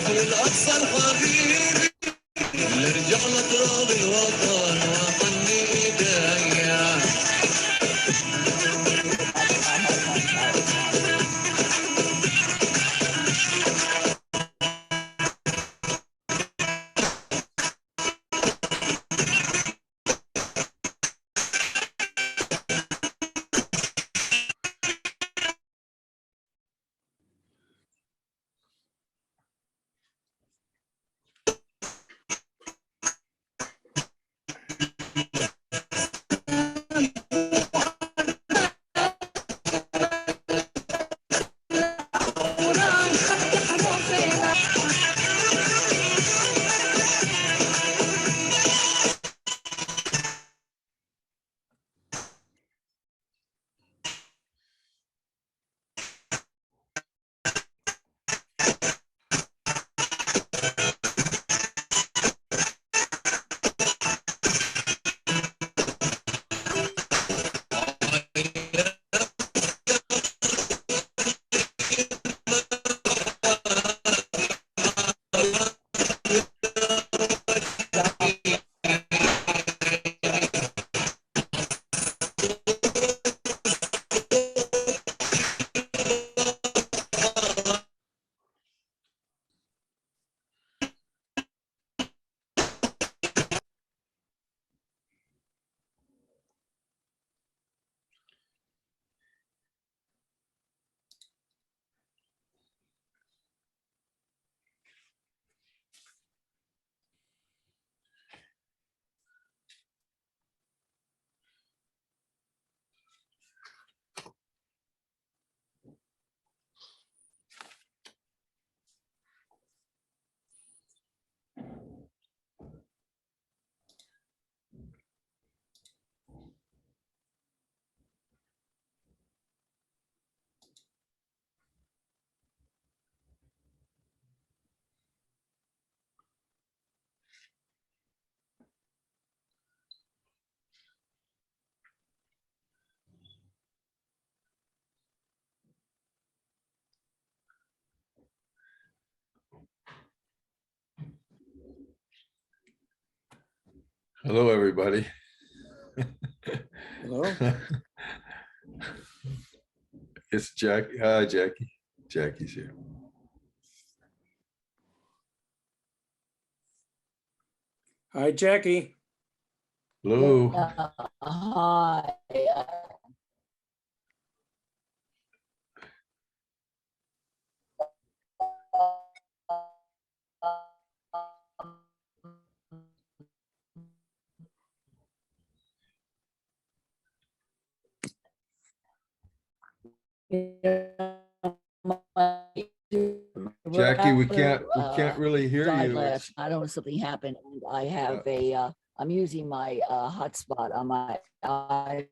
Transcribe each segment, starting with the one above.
والأقصى الحبيب اللي رجع لتراب الوطن وطني ايديا. Hello, everybody. Hello. It's Jacqui. Hi, Jacqui. Jacqui's here. Hi, Jacqui. Hello. Hi. Jacqui, we can't really hear you. I don't know, something happened, and I have I'm using my hotspot on my iPhone.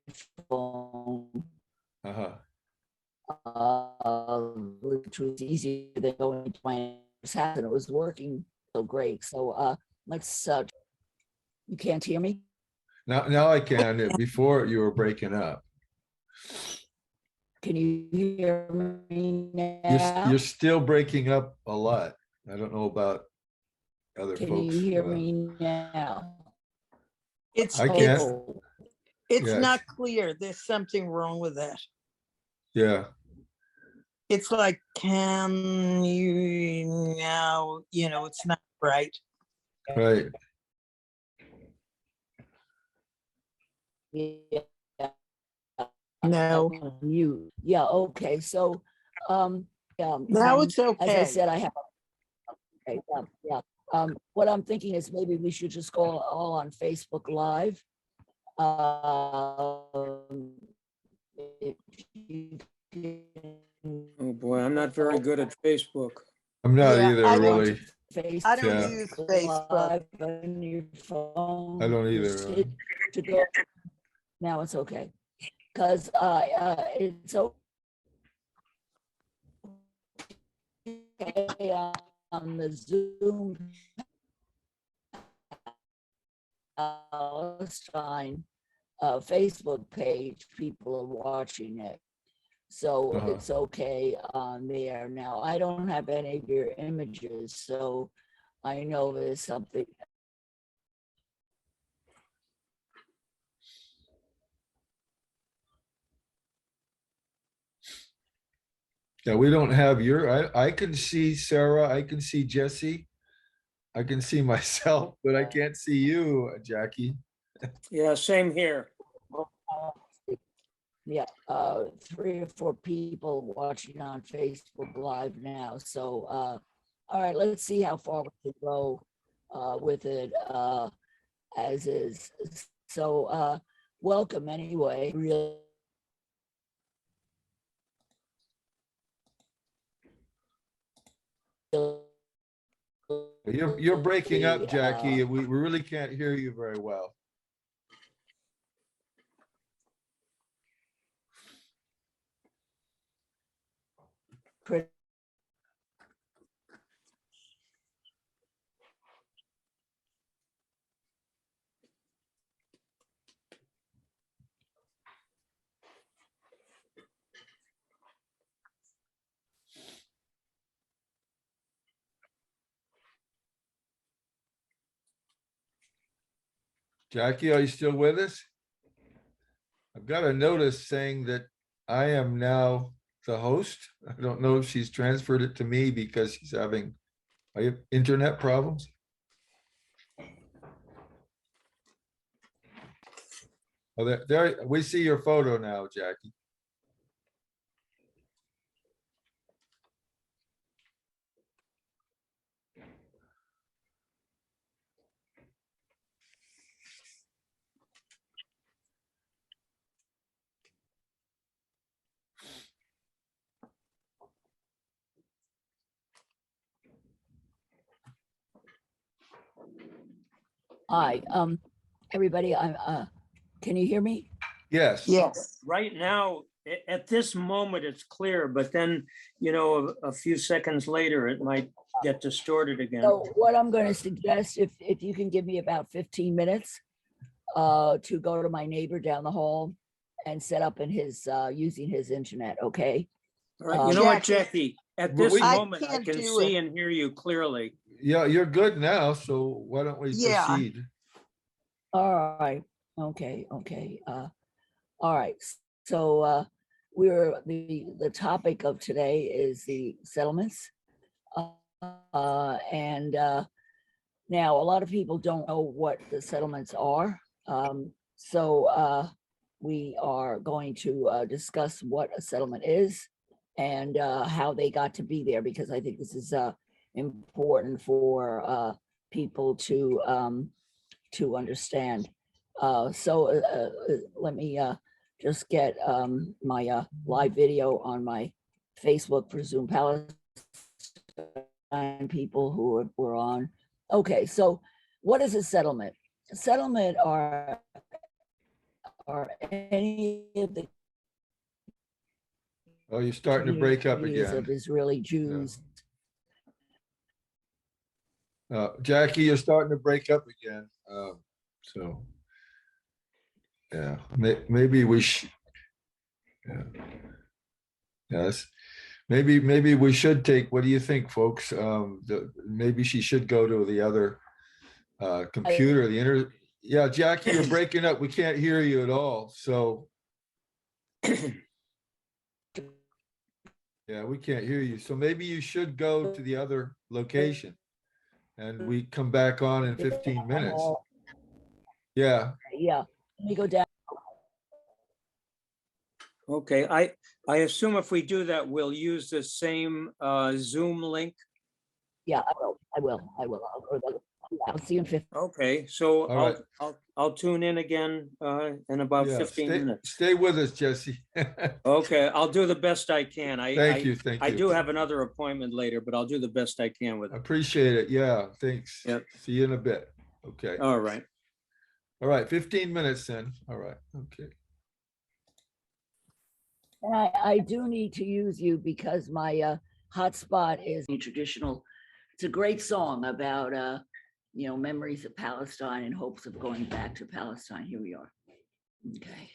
Which was easier than going to my house, and it was working so great. So let's you can't hear me? Now I can. Before you were breaking up. Can you hear me now? You're still breaking up a lot. I don't know about other folks. Can you hear me now? I can. It's not clear. There's something wrong with that. Yeah. It's like, can you now, it's not right. Right. Yeah. No, You, yeah, okay, so, now it's as I okay. said, I have, okay, yeah. What I'm thinking is maybe we should just go all on Facebook Live. If you can Oh, boy, I'm not very good at Facebook. I'm not Yeah, either, I don't- really. I don't Yeah. use Facebook. Live on your phone. I don't either, just hit to go. Now it's okay, because it's okay on the Zoom Palestine Facebook page. People are watching it, so Uh-huh. it's okay on there. Now I don't have any of your images, so I know there's something. Yeah, we don't have I can see Sarah, I can see Jesse, I can see myself, but I can't see you, Jacqui. Yeah, same here. Yeah, 3 or 4 people watching on Facebook Live now. So, all right, let's see how far we can go with it as is. So, welcome anyway. Really. You're breaking up, Jacqui. We really can't hear you very well. Jacqui, are you still with us? I've got a notice saying that I am now the host. I don't know if she's transferred it to me because she's having internet problems. Oh, there, we see your photo now, Jacqui. Hi, everybody, can you hear me? Yes. Yes. Right now, at this moment, it's clear, but then, a few seconds later, it might get distorted again. So what I'm going to suggest, if you can give me about 15 minutes to go to my neighbor down the hall and set up in his using his internet, okay? All right, you know what, Jacqui, Jacqui? At this I moment, I can't can do see it. and hear you clearly. Yeah, you're good now. So why don't we Yeah. proceed? All right, okay. All right, so we're the topic of today is the settlements. And now a lot of people don't know what the settlements are. So we are going to discuss what a settlement is and how they got to be there, because I think this is important for people to understand. So let me just get my live video on my Facebook for Zoom Palestine people who were on. Okay, so what is a settlement? A settlement are any of the Oh, you're starting to break up communities again. of Israeli Jews. Jacqui, you're starting to break up again. So, yeah, maybe we should. Yeah. Yes, maybe we should take. What do you think, folks? Maybe she should go to the other computer, the Yeah, Jacqui, you're breaking up. We can't hear you at all. So, Yeah, we can't hear you. So maybe you should go to the other location and we come back on in 15 minutes. Yeah, Yeah, let me go down. Okay, I assume if we do that, we'll use the same Zoom link. Yeah, I will. I'll see you in 15. Okay, so All right. I'll tune in again in about yeah. 15 minutes. Stay with us, Jesse. Okay, I'll do the best I can. Thank you. Thank you. I do have another appointment later, but I'll do the best I can with it. Appreciate it. Yeah, thanks. Yep. See you in a bit. Okay. All right. All right, 15 minutes then. All right, okay. And I do need to use you because my hotspot is traditional. It's a great song about memories of Palestine and hopes of going back to Palestine. Here we are. Okay.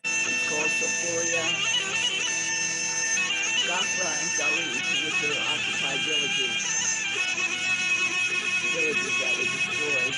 It's called Sephoria, Gafra, and Salih, which are occupied villages that were destroyed.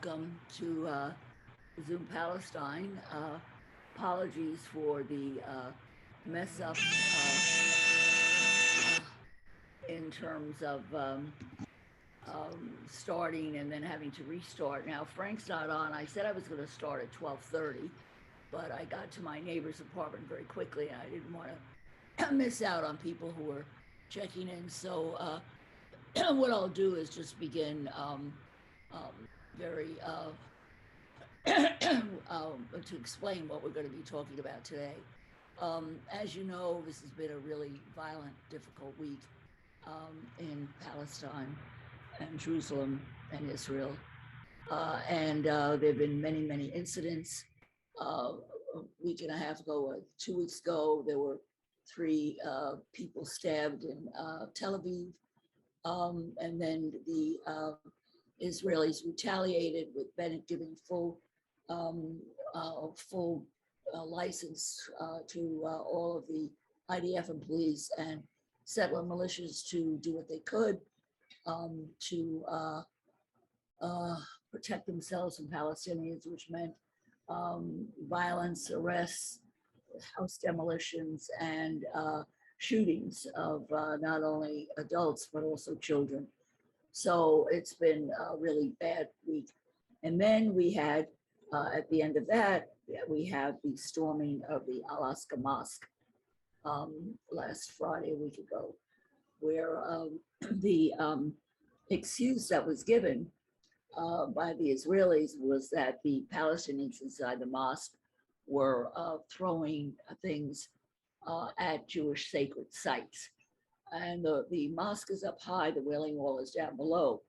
welcome to Zoom Palestine. Apologies for the mess up in terms of starting and then having to restart. Now, Frank's not on. I said I was going to start at 12:30, but I got to my neighbor's apartment very quickly, and I didn't want to miss out on people who were checking in. So what I'll do is just begin very to explain what we're going to be talking about today. As you know, this has been a really violent, difficult week in Palestine and Jerusalem and Israel. And there have been many, many incidents. A week and a half ago, 2 weeks ago, there were 3 people stabbed in Tel Aviv. And then the Israelis retaliated with Bennett giving full license to all of the IDF and police and settler militias to do what they could to protect themselves from Palestinians, which meant violence, arrests, house demolitions, and shootings of not only adults, but also children. So it's been a really bad week. And then we had, at the end of that, we have the storming of the Aqsa Mosque last Friday, a week ago, where the excuse that was given by the Israelis was that the Palestinians inside the mosque were throwing things at Jewish sacred sites. And the mosque is up high, the Wailing Wall is down below.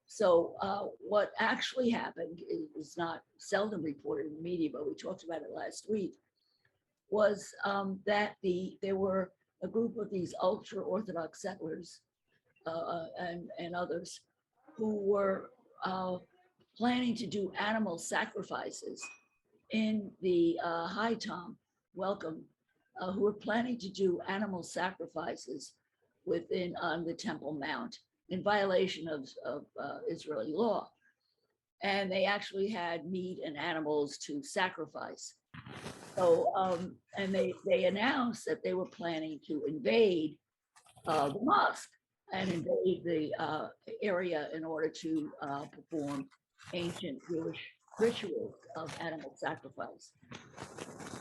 So what actually happened is not seldom reported in the media, but we talked about it last week, was that there were a group of these ultra-Orthodox settlers and others who were planning to do animal sacrifices in the hi Tom, welcome, who were planning to do animal sacrifices within the Temple Mount in violation of Israeli law. And they actually had meat and animals to sacrifice. So, and they announced that they were planning to invade the mosque and invade the area in order to perform ancient Jewish rituals of animal sacrifice.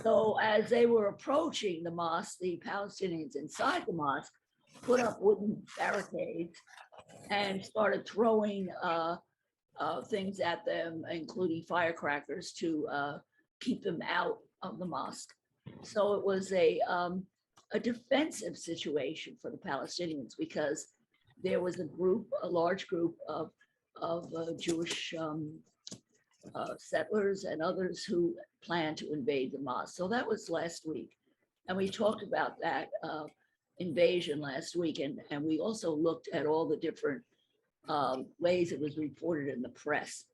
So as they were approaching the mosque, the Palestinians inside the mosque put up wooden barricades and started throwing things at them, including firecrackers, to keep them out of the mosque. So it was a defensive situation for the Palestinians because there was a large group of Jewish settlers and others who planned to invade the mosque. So that was last week. And we talked about that invasion last week. And we also looked at all the different ways it was reported in the press.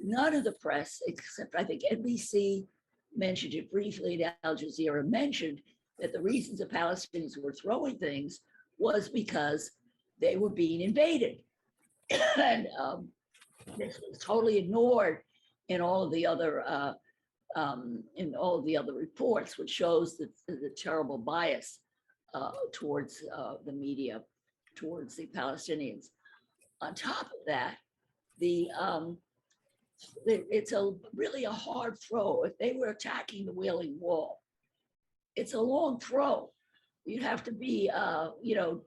None of the press, except I think NBC mentioned it briefly, and Al Jazeera mentioned that the reasons the Palestinians were throwing things was because they were being invaded. And this was totally ignored in all of the other reports, which shows the terrible bias towards the media, towards the Palestinians. On top of that, it's really a hard throw. If they were attacking the Wailing Wall, it's a long throw. You'd have to be,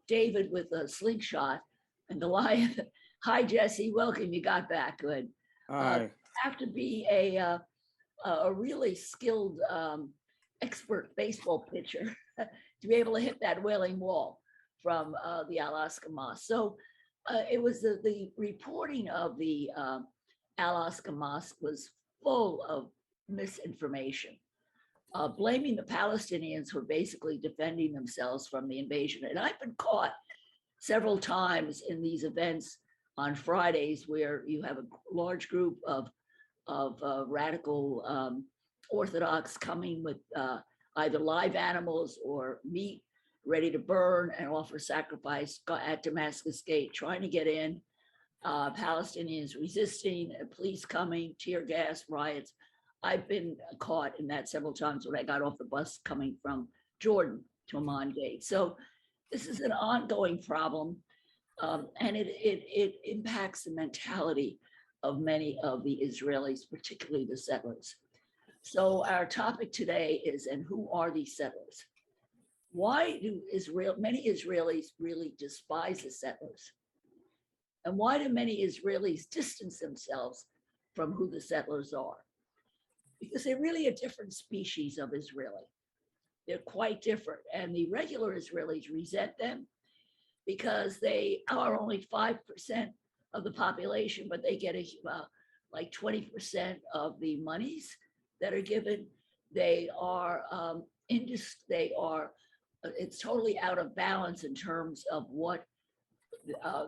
David with a slingshot and Goliath. Hi, Jesse. Welcome. You got back. Good. Have to be a really skilled, expert baseball pitcher to be able to hit that Wailing Wall from the Aqsa Mosque. So it was the reporting of the Aqsa Mosque was full of misinformation, blaming the Palestinians for basically defending themselves from the invasion. And I've been caught several times in these events on Fridays where you have a large group of radical Orthodox coming with either live animals or meat ready to burn and offer sacrifice at Damascus Gate, trying to get in. Palestinians resisting, police coming, tear gas, riots. I've been caught in that several times when I got off the bus coming from Jordan to Amman Gate. So this is an ongoing problem, and it impacts the mentality of many of the Israelis, particularly the settlers. So our topic today is, and who are these settlers? Why do many Israelis really despise the settlers? And why do many Israelis distance themselves from who the settlers are? Because they're really a different species of Israeli. They're quite different. And the regular Israelis resent them because they are only 5% of the population, but they get like 20% of the monies that are given. They are, it's totally out of balance in terms of what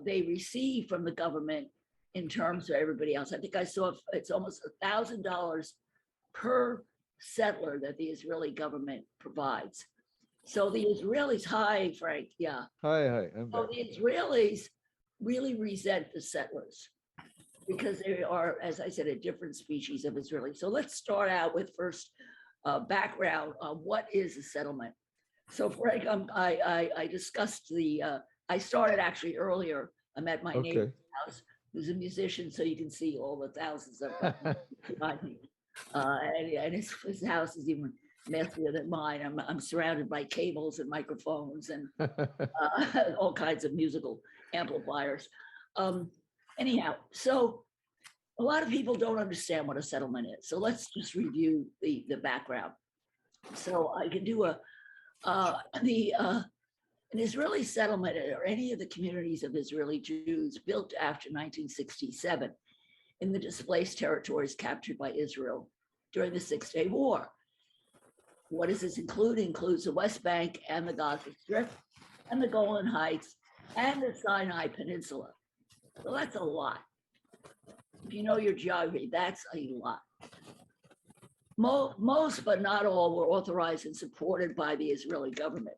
they receive from the government in terms of everybody else. I think I saw it's almost $1,000 per settler that the Israeli government provides. So the Israelis, hi, Frank, yeah. Hi, I'm So back. the Israelis really resent the settlers because they are, as I said, a different species of Israeli. So let's start out with first background on what is a settlement. So Frank, I discussed I started actually earlier. I'm at my neighbor's house, who's a musician, so you can see all the thousands of behind me. And his house is even messier than mine. I'm surrounded by cables and microphones and all kinds of musical amplifiers. Anyhow, so a lot of people don't understand what a settlement is. So let's just review the background. So I can do an Israeli settlement or any of the communities of Israeli Jews built after 1967 in the displaced territories captured by Israel during the Six-Day War. What does this include? It includes the West Bank and the Gaza Strip and the Golan Heights and the Sinai Peninsula. So that's a lot. If you know your geography, that's a lot. Most, but not all, were authorized and supported by the Israeli government.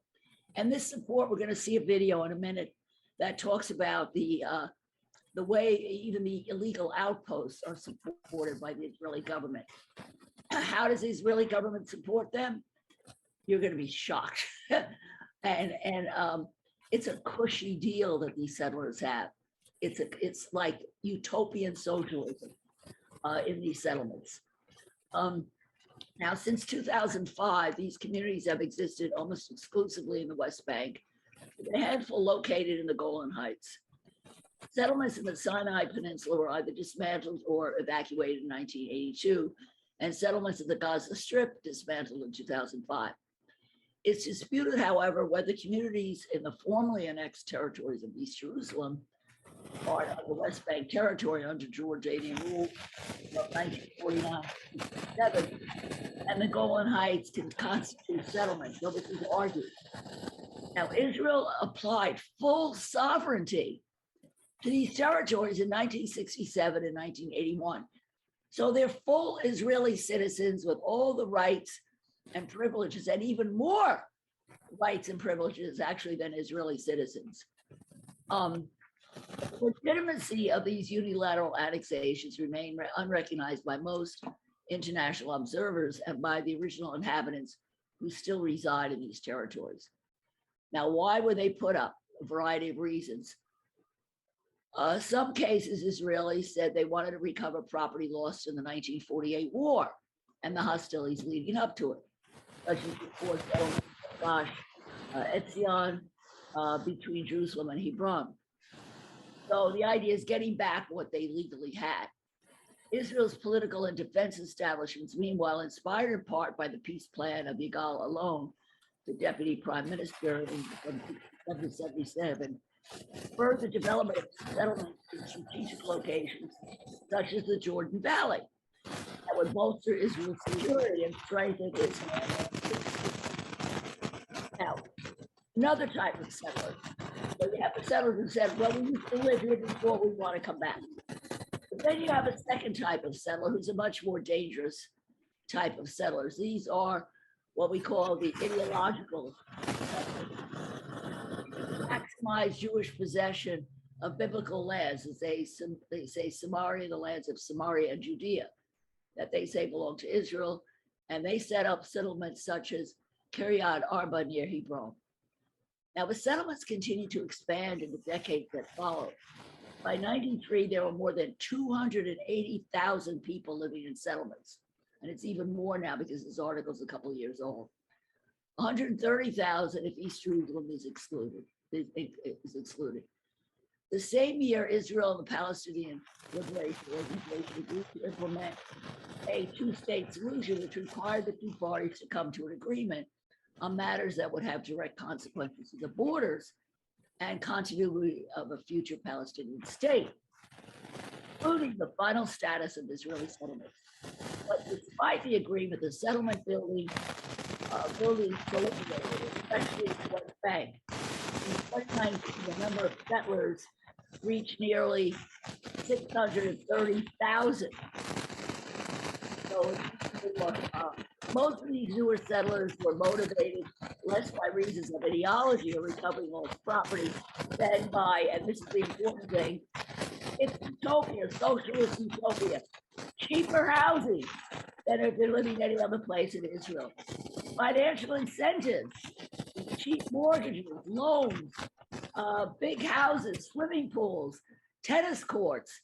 And this support, we're going to see a video in a minute that talks about the way even the illegal outposts are supported by the Israeli government. How does the Israeli government support them? You're going to be shocked. and it's a cushy deal that these settlers have. It's like utopian socialism in these settlements. Now, since 2005, these communities have existed almost exclusively in the West Bank, with a handful located in the Golan Heights. Settlements in the Sinai Peninsula were either dismantled or evacuated in 1982, and settlements in the Gaza Strip dismantled in 2005. It's disputed, however, whether communities in the formerly annexed territories of East Jerusalem, part of the West Bank territory under Jordanian rule of 1949-57, and the Golan Heights can constitute settlements. So this is argued. Now, Israel applied full sovereignty to these territories in 1967 and 1981. So they're full Israeli citizens with all the rights and privileges, and even more rights and privileges actually than Israeli citizens. The legitimacy of these unilateral annexations remain unrecognized by most international observers and by the original inhabitants who still reside in these territories. Now, why were they put up? A variety of reasons. Some cases, Israelis said they wanted to recover property lost in the 1948 war and the hostilities leading up to it, such as the forced settlement of Etzion between Jerusalem and Hebron. So the idea is getting back what they legally had. Israel's political and defense establishments, meanwhile, inspired in part by the peace plan of Yigal Allon, the deputy prime minister in 1977, spurred the development of settlements in strategic locations, such as the Jordan Valley, that would bolster Israel's security and strengthen Israel. Now, another type of settler. So you have the settlers who said, well, we used to live here before, we want to come back. But then you have a second type of settler who's a much more dangerous type of settlers. These are what we call the ideological settlers. Maximize Jewish possession of biblical lands, as they say Samaria, the lands of Samaria and Judea, that they say belong to Israel. And they set up settlements such as Kiryat Arba near Hebron. Now, the settlements continued to expand in the decades that followed. By 93, there were more than 280,000 people living in settlements. And it's even more now because this article is a couple of years old. 130,000 if East Jerusalem is excluded. The same year, Israel and the Palestinian Liberation Organization agreed to implement a two-state solution, which required the two parties to come to an agreement on matters that would have direct consequences to the borders and continuity of a future Palestinian state, including the final status of Israeli settlements. But despite the agreement, the settlement building proliferated, especially in the West Bank. In 2019, the number of settlers reached nearly 630,000. So most of these newer settlers were motivated less by reasons of ideology or recovering lost property than by, and this is the important thing, it's utopia, socialist utopia, cheaper housing than if they're living any other place in Israel. Financial incentives, cheap mortgages, loans, big houses, swimming pools, tennis courts,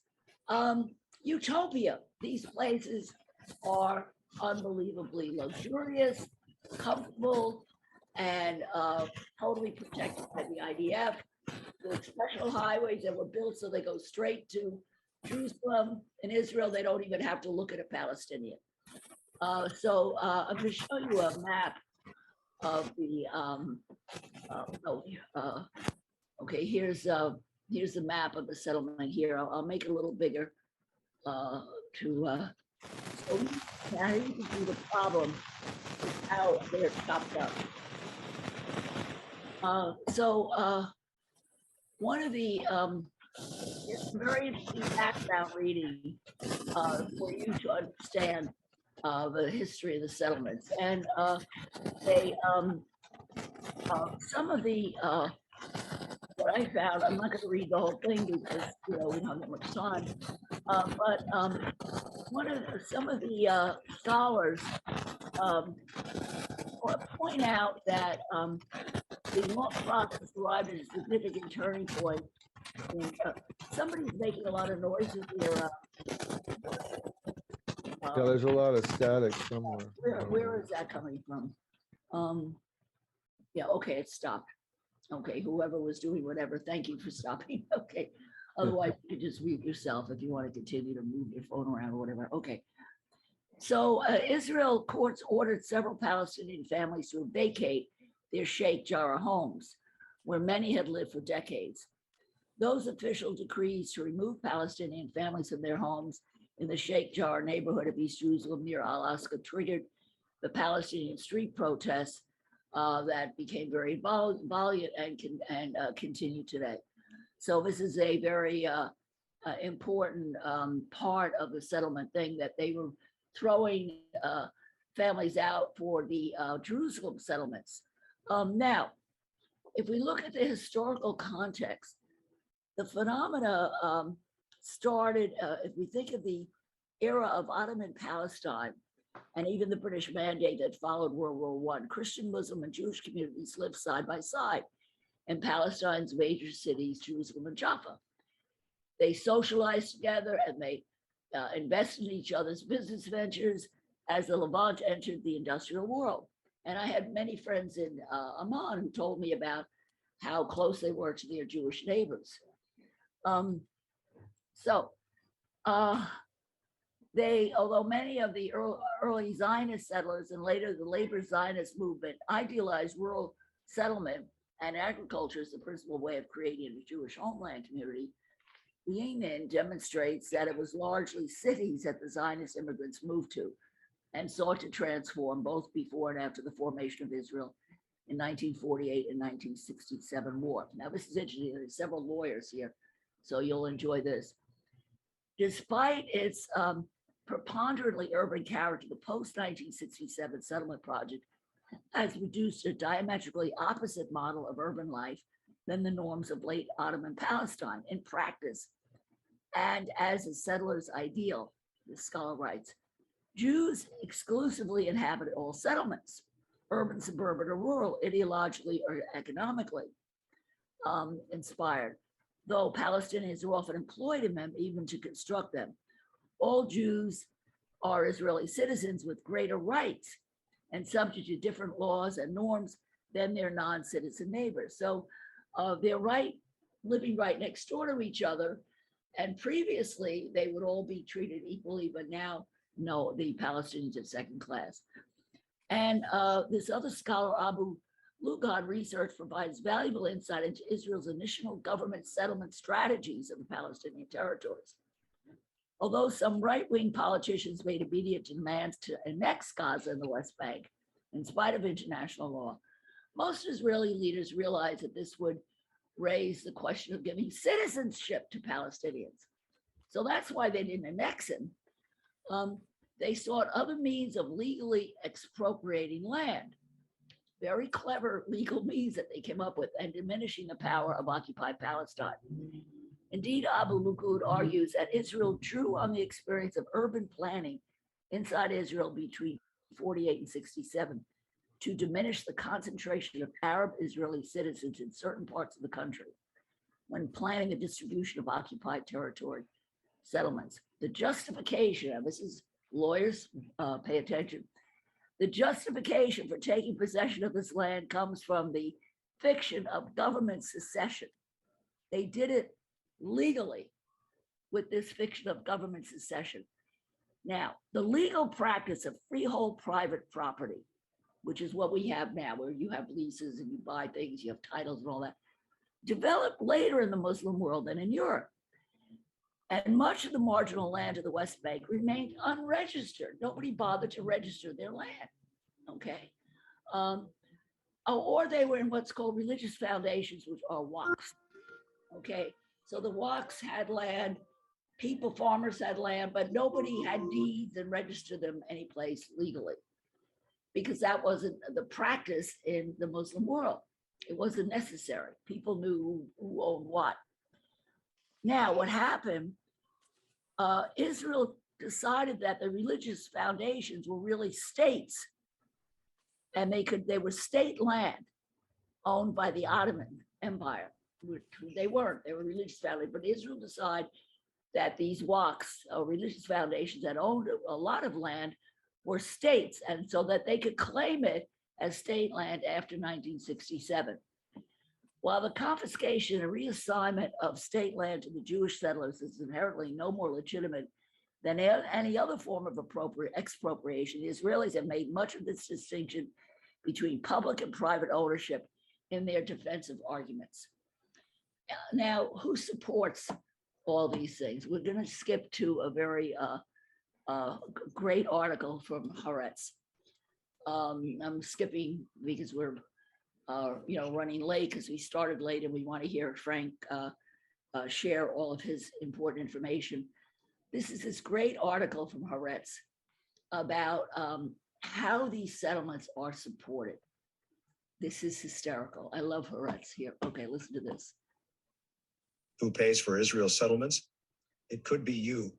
utopia. These places are unbelievably luxurious, comfortable, and totally protected by the IDF. The special highways that were built so they go straight to Jerusalem. In Israel, they don't even have to look at a Palestinian. I'm going to show you a map of the, okay, here's the map of the settlement here. I'll make it a little bigger so now you can see the problem is how they're chopped up. One of the it's very interesting background reading for you to understand the history of the settlements, and some of the what I found. I'm not going to read the whole thing because we don't have that much time. But some of the scholars point out that the law process arrived at a significant turning point. And, somebody's making a lot of noises here. Yeah, there's a lot of static somewhere. Where is that coming from? Yeah, okay, it stopped. Okay, whoever was doing whatever, thank you for stopping. Okay, otherwise you could just mute yourself if you want to continue to move your phone around or whatever. Okay, so Israel courts ordered several Palestinian families to vacate their Sheikh Jarrah homes, where many had lived for decades. Those official decrees to remove Palestinian families from their homes in the Sheikh Jarrah neighborhood of East Jerusalem near Al-Aqsa triggered the Palestinian street protests that became very violent and continue today. So this is a very important part of the settlement thing, that they were throwing families out for the Jerusalem settlements. Now, if we look at the historical context, the phenomena started, if we think of the era of Ottoman Palestine, and even the British mandate that followed World War I, Christian, Muslim, and Jewish communities lived side by side in Palestine's major cities, Jerusalem and Jaffa. They socialized together and they invested in each other's business ventures as the Levant entered the industrial world. And I had many friends in Amman who told me about how close they were to their Jewish neighbors. Although many of the early Zionist settlers and later the labor Zionist movement idealized rural settlement and agriculture as the principal way of creating a Jewish homeland community, Yemen demonstrates that it was largely cities that the Zionist immigrants moved to and sought to transform both before and after the formation of Israel in 1948 and 1967 war. Now, this is interesting. There's several lawyers here, so you'll enjoy this. Despite its preponderantly urban character, the post-1967 settlement project has produced a diametrically opposite model of urban life than the norms of late Ottoman Palestine in practice. And as a settler's ideal, the scholar writes, Jews exclusively inhabited all settlements, urban, suburban, or rural, ideologically or economically inspired, though Palestinians are often employed in them even to construct them. All Jews are Israeli citizens with greater rights and subject to different laws and norms than their non-citizen neighbors. So they're living right next door to each other. And previously they would all be treated equally, but now, no, the Palestinians are second class. And this other scholar, Abu Lugad research provides valuable insight into Israel's initial government settlement strategies of the Palestinian territories. Although some right-wing politicians made immediate demands to annex Gaza and the West Bank, in spite of international law, most Israeli leaders realized that this would raise the question of giving citizenship to Palestinians. So that's why they didn't annex him. They sought other means of legally expropriating land. Very clever legal means that they came up with and diminishing the power of occupied Palestine. Indeed, Abu Lugud argues that Israel drew on the experience of urban planning inside Israel between 48 and 67 to diminish the concentration of Arab Israeli citizens in certain parts of the country when planning the distribution of occupied territory settlements. The justification, and this is lawyers, pay attention, the justification for taking possession of this land comes from the fiction of government secession. They did it legally with this fiction of government secession. Now, the legal practice of freehold private property, which is what we have now, where you have leases and you buy things, you have titles and all that, developed later in the Muslim world than in Europe. And much of the marginal land of the West Bank remained unregistered. Nobody bothered to register their land, okay? Or they were in what's called religious foundations, which are waqfs, okay? So the waqfs had land, farmers had land, but nobody had deeds and registered them anyplace legally, because that wasn't the practice in the Muslim world. It wasn't necessary. People knew who owned what. Now, what happened, Israel decided that the religious foundations were really states, and they were state land owned by the Ottoman Empire. They weren't, they were religious foundations, but Israel decided that these waqfs, or religious foundations that owned a lot of land, were states, and so that they could claim it as state land after 1967. While the confiscation and reassignment of state land to the Jewish settlers is inherently no more legitimate than any other form of expropriation, the Israelis have made much of this distinction between public and private ownership in their defensive arguments. Now, who supports all these things? We're going to skip to a very great article from Haaretz. I'm skipping because we're running late, because we started late and we want to hear Frank share all of his important information. This is this great article from Haaretz about how these settlements are supported. This is hysterical. I love Haaretz here. Okay, listen to this. Who pays for Israel's settlements? It could be you.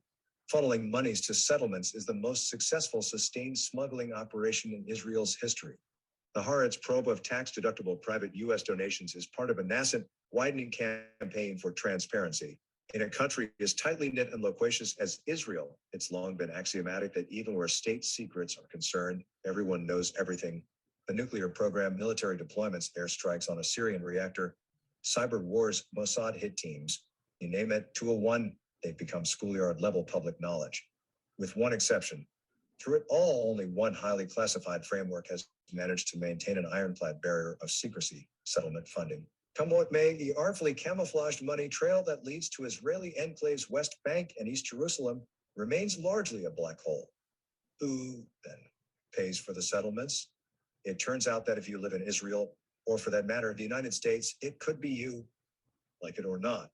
Funneling monies to settlements is the most successful sustained smuggling operation in Israel's history. The Haaretz probe of tax-deductible private U.S. donations is part of a nascent, widening campaign for transparency. In a country as tightly knit and loquacious as Israel, it's long been axiomatic that even where state secrets are concerned, everyone knows everything. The nuclear program, military deployments, airstrikes on a Syrian reactor, cyber wars, Mossad hit teams, you name it, 201, they've become schoolyard-level public knowledge. With one exception. Through it all, only one highly classified framework has managed to maintain an ironclad barrier of secrecy: settlement funding. Come what may, the artfully camouflaged money trail that leads to Israeli enclaves West Bank and East Jerusalem remains largely a black hole. Who, then, pays for the settlements? It turns out that if you live in Israel, or for that matter, the United States, it could be you, like it or not.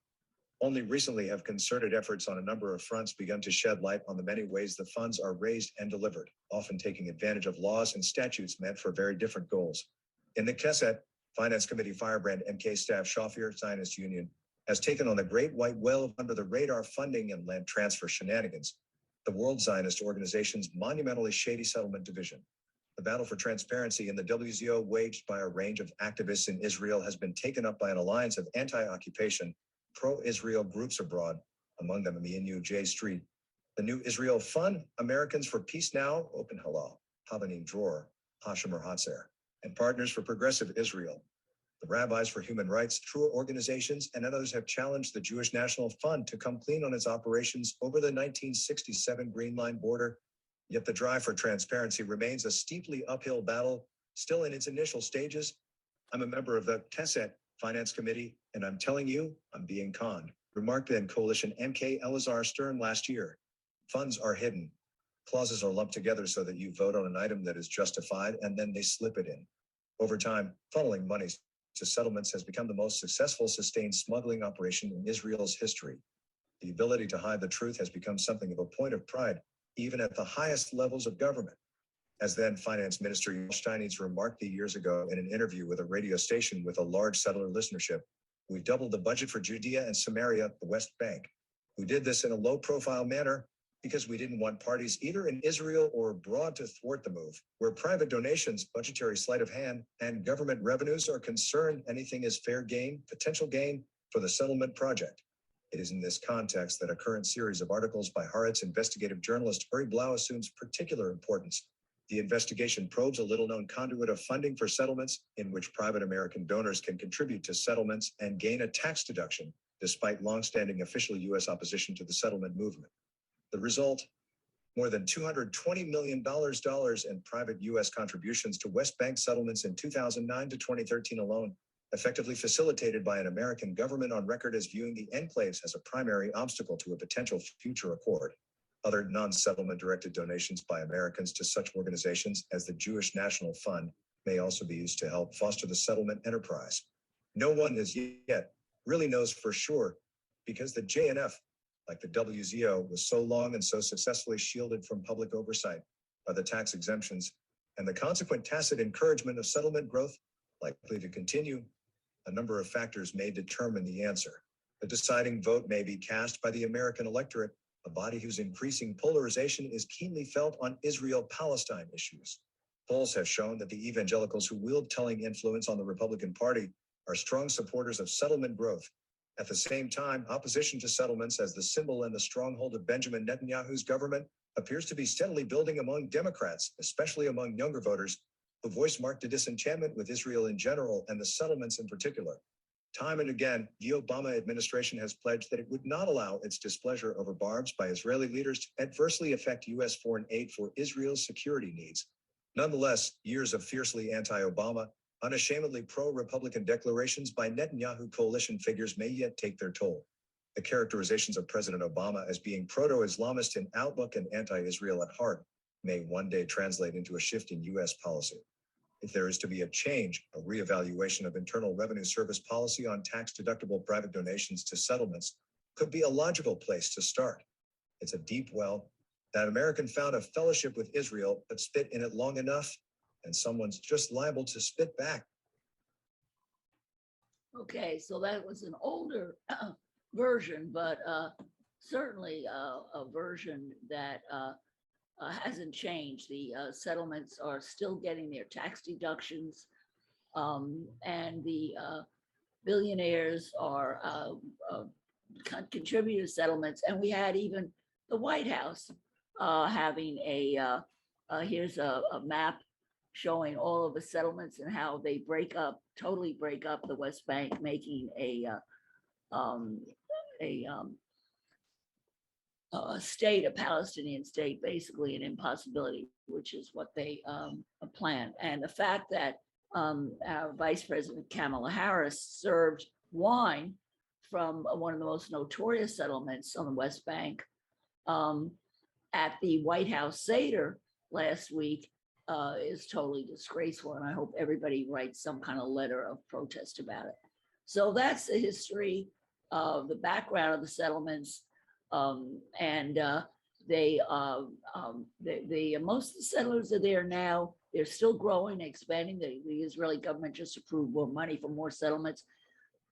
Only recently have concerted efforts on a number of fronts begun to shed light on the many ways the funds are raised and delivered, often taking advantage of laws and statutes meant for very different goals. In the Knesset, Finance Committee firebrand MK staff Shafir Zionist Union has taken on the great white whale of under the radar funding and land transfer shenanigans, the World Zionist Organization's monumentally shady settlement division. The battle for transparency in the WZO waged by a range of activists in Israel has been taken up by an alliance of anti-occupation, pro-Israel groups abroad, among them Aminu J Street, the New Israel Fund, Americans for Peace Now, Open Halal, Havanim Dror, Hashemer Hatzer, and Partners for Progressive Israel. The Rabbis for Human Rights, True organizations, and others have challenged the Jewish National Fund to come clean on its operations over the 1967 Green Line border. Yet the drive for transparency remains a steeply uphill battle, still in its initial stages. I'm a member of the Knesset Finance Committee, and I'm telling you, I'm being conned, remarked then coalition MK Elazar Stern last year. Funds are hidden. Clauses are lumped together so that you vote on an item that is justified, and then they slip it in. Over time, funneling monies to settlements has become the most successful sustained smuggling operation in Israel's history. The ability to hide the truth has become something of a point of pride, even at the highest levels of government. As then Finance Minister Steinitz remarked years ago in an interview with a radio station with a large settler listenership, we doubled the budget for Judea and Samaria, the West Bank. We did this in a low-profile manner because we didn't want parties either in Israel or abroad to thwart the move. Where private donations, budgetary sleight of hand, and government revenues are concerned, anything is fair game, potential gain for the settlement project. It is in this context that a current series of articles by Haaretz investigative journalist Uri Blau assumes particular importance. The investigation probes a little-known conduit of funding for settlements in which private American donors can contribute to settlements and gain a tax deduction, despite longstanding official U.S. opposition to the settlement movement. The result, more than $220 million in private U.S. contributions to West Bank settlements in 2009 to 2013 alone, effectively facilitated by an American government on record as viewing the enclaves as a primary obstacle to a potential future accord. Other non-settlement directed donations by Americans to such organizations as the Jewish National Fund may also be used to help foster the settlement enterprise. No one as yet really knows for sure because the JNF, like the WZO, was so long and so successfully shielded from public oversight by the tax exemptions and the consequent tacit encouragement of settlement growth likely to continue. A number of factors may determine the answer. The deciding vote may be cast by the American electorate, a body whose increasing polarization is keenly felt on Israel-Palestine issues. Polls have shown that the evangelicals who wield telling influence on the Republican Party are strong supporters of settlement growth. At the same time, opposition to settlements as the symbol and the stronghold of Benjamin Netanyahu's government appears to be steadily building among Democrats, especially among younger voters, who voice marked a disenchantment with Israel in general and the settlements in particular. Time and again, the Obama administration has pledged that it would not allow its displeasure over barbs by Israeli leaders to adversely affect U.S. foreign aid for Israel's security needs. Nonetheless, years of fiercely anti-Obama, unashamedly pro-Republican declarations by Netanyahu coalition figures may yet take their toll. The characterizations of President Obama as being proto-Islamist in outlook and anti-Israel at heart may one day translate into a shift in U.S. policy. If there is to be a change, a reevaluation of Internal Revenue Service policy on tax-deductible private donations to settlements could be a logical place to start. It's a deep well. That American found a fellowship with Israel, but spit in it long enough, and someone's just liable to spit back. Okay, so that was an older version, but certainly a version that hasn't changed. The settlements are still getting their tax deductions, and the billionaires are contributing to settlements. And we had even the White House having here's a map showing all of the settlements and how they totally break up the West Bank, making a state, a Palestinian state, basically an impossibility, which is what they planned. And the fact that our Vice President Kamala Harris served wine from one of the most notorious settlements on the West Bank at the White House Seder last week is totally disgraceful. And I hope everybody writes some kind of letter of protest about it. So that's the history of the background of the settlements. And Most of the settlers are there now. They're still growing, expanding. The Israeli government just approved more money for more settlements.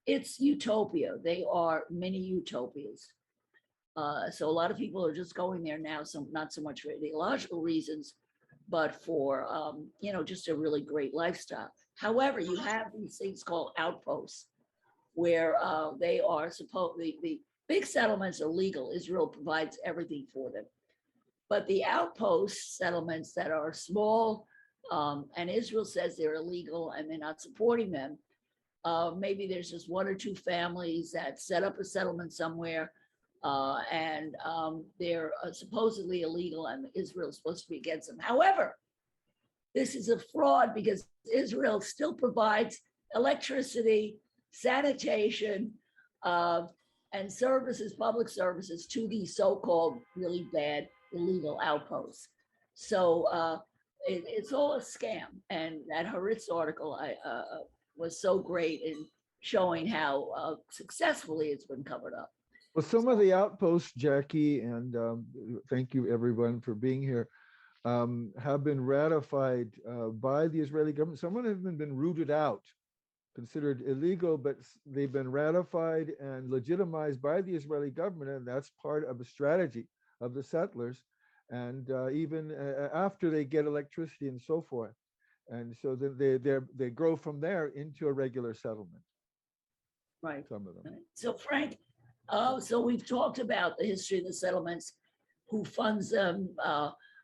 It's utopia. They are mini utopias. So a lot of people are just going there now, not so much for ideological reasons, but for just a really great lifestyle. However, you have these things called outposts, where they are the big settlements are legal. Israel provides everything for them. But the outpost settlements that are small, and Israel says they're illegal and they're not supporting them, maybe there's just one or two families that set up a settlement somewhere, and they're supposedly illegal, and Israel is supposed to be against them. However, this is a fraud because Israel still provides electricity, sanitation, and services, public services to these so-called really bad illegal outposts. So it's all a scam. And that Haaretz article was so great in showing how successfully it's been covered up. Well, some of the outposts, Jacqui, and thank you everyone for being here, have been ratified by the Israeli government. Some of them have been rooted out, considered illegal, but they've been ratified and legitimized by the Israeli government, and that's part of a strategy of the settlers, and even after they get electricity and so forth. And so then they grow from there into a regular settlement. Right. Some of them. So Frank, so we've talked about the history of the settlements, who funds them,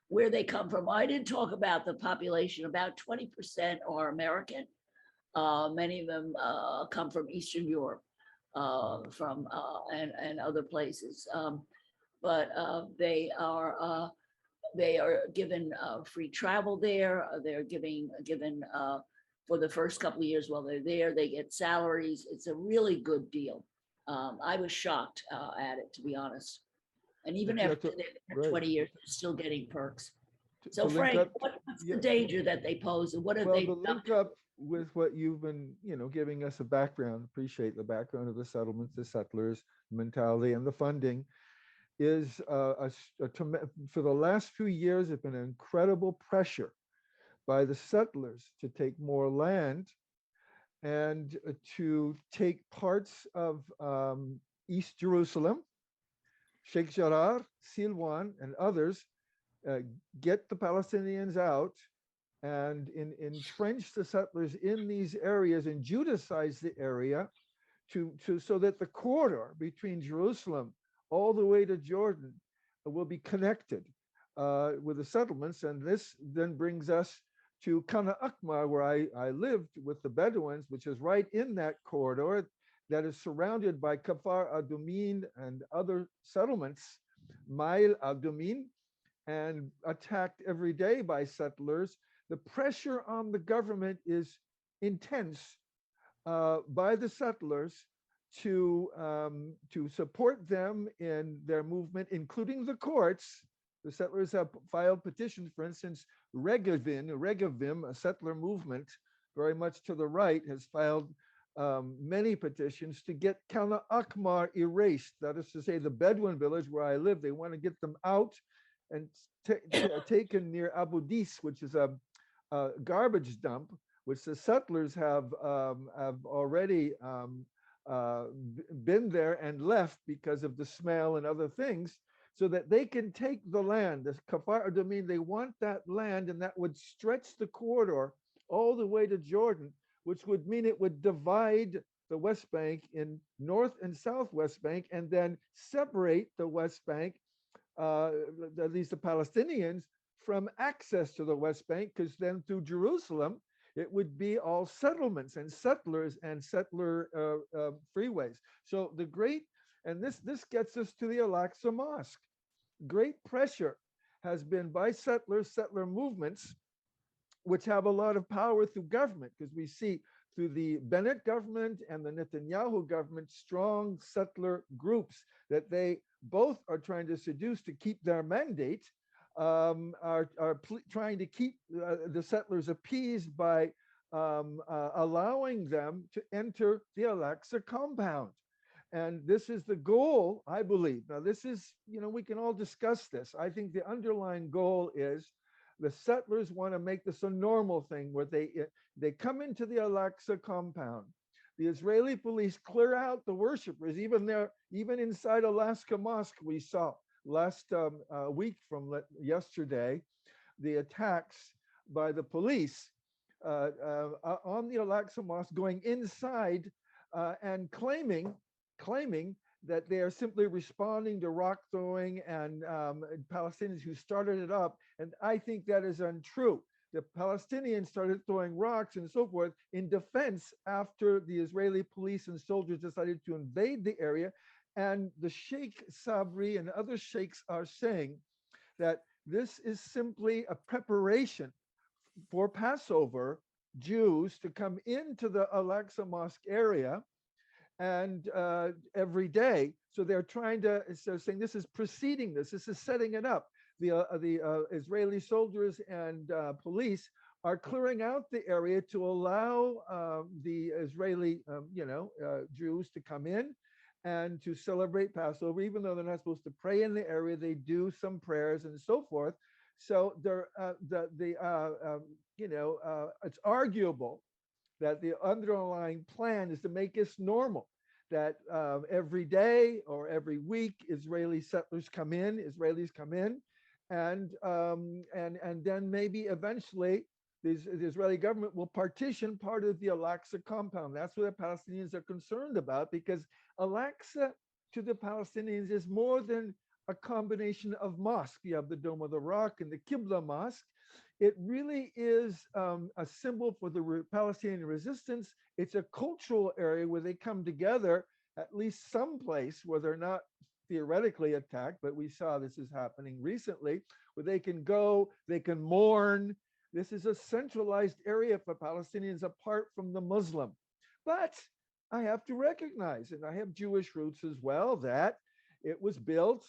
where they come from. I didn't talk about the population. About 20% are American. Many of them come from Eastern Europe, and other places. But they are given free travel there. They're given for the first couple of years while they're there. They get salaries. It's a really good deal. I was shocked at it, to be honest. And even after they're 20 years, they're still getting perks. So Frank, what's the danger that they pose, and what have they done? Link up with what you've been, giving us a background, appreciate the background of the settlements, the settlers, mentality, and the funding, is for the last few years, there's been an incredible pressure by the settlers to take more land and to take parts of East Jerusalem, Sheikh Jarrah, Silwan, and others, get the Palestinians out and entrench the settlers in these areas and Judaize the area so that the corridor between Jerusalem all the way to Jordan will be connected with the settlements. And this then brings us to Kana Akmar, where I lived with the Bedouins, which is right in that corridor that is surrounded by Kafar Adumin and other settlements, Mail Adumin, and attacked every day by settlers. The pressure on the government is intense by the settlers to support them in their movement, including the courts. The settlers have filed petitions. For instance, Regavim, a settler movement very much to the right, has filed many petitions to get Kana Akmar erased. That is to say, the Bedouin village where I live, they want to get them out and taken near Abu Dis, which is a garbage dump, which the settlers have already been there and left because of the smell and other things, so that they can take the land. The Kafar Adumin, they want that land, and that would stretch the corridor all the way to Jordan, which would mean it would divide the West Bank in North and South West Bank, and then separate the West Bank, at least the Palestinians, from access to the West Bank, because then through Jerusalem, it would be all settlements and settlers and settler freeways. So this gets us to the Aqsa Mosque. Great pressure has been by settler movements, which have a lot of power through government, because we see through the Bennett government and the Netanyahu government, strong settler groups that they both are trying to seduce to keep their mandate, are trying to keep the settlers appeased by allowing them to enter the Al-Aqsa compound. And this is the goal, I believe. Now, this is, we can all discuss this. I think the underlying goal is the settlers want to make this a normal thing where they come into the Al-Aqsa compound. The Israeli police clear out the worshipers, even inside Aqsa Mosque. We saw last week from yesterday, the attacks by the police on the Aqsa Mosque, going inside and claiming that they are simply responding to rock throwing and Palestinians who started it up. And I think that is untrue. The Palestinians started throwing rocks and so forth in defense after the Israeli police and soldiers decided to invade the area. And the Sheikh Sabri and other sheikhs are saying that this is simply a preparation for Passover Jews to come into the Al-Aqsa Mosque area and every day. So they're saying this is preceding this is setting it up. The Israeli soldiers and police are clearing out the area to allow the Israeli, Jews to come in and to celebrate Passover, even though they're not supposed to pray in the area. They do some prayers and so forth. So it's arguable that the underlying plan is to make this normal, that every day or every week Israelis come in, and then maybe eventually the Israeli government will partition part of the Al-Aqsa compound. That's what the Palestinians are concerned about, because Al-Aqsa to the Palestinians is more than a combination of mosque. You have the Dome of the Rock and the Qibla Mosque. It really is a symbol for the Palestinian resistance. It's a cultural area where they come together, at least someplace where they're not theoretically attacked, but we saw this is happening recently, where they can go, they can mourn. This is a centralized area for Palestinians apart from the Muslim. But I have to recognize, and I have Jewish roots as well, that it was built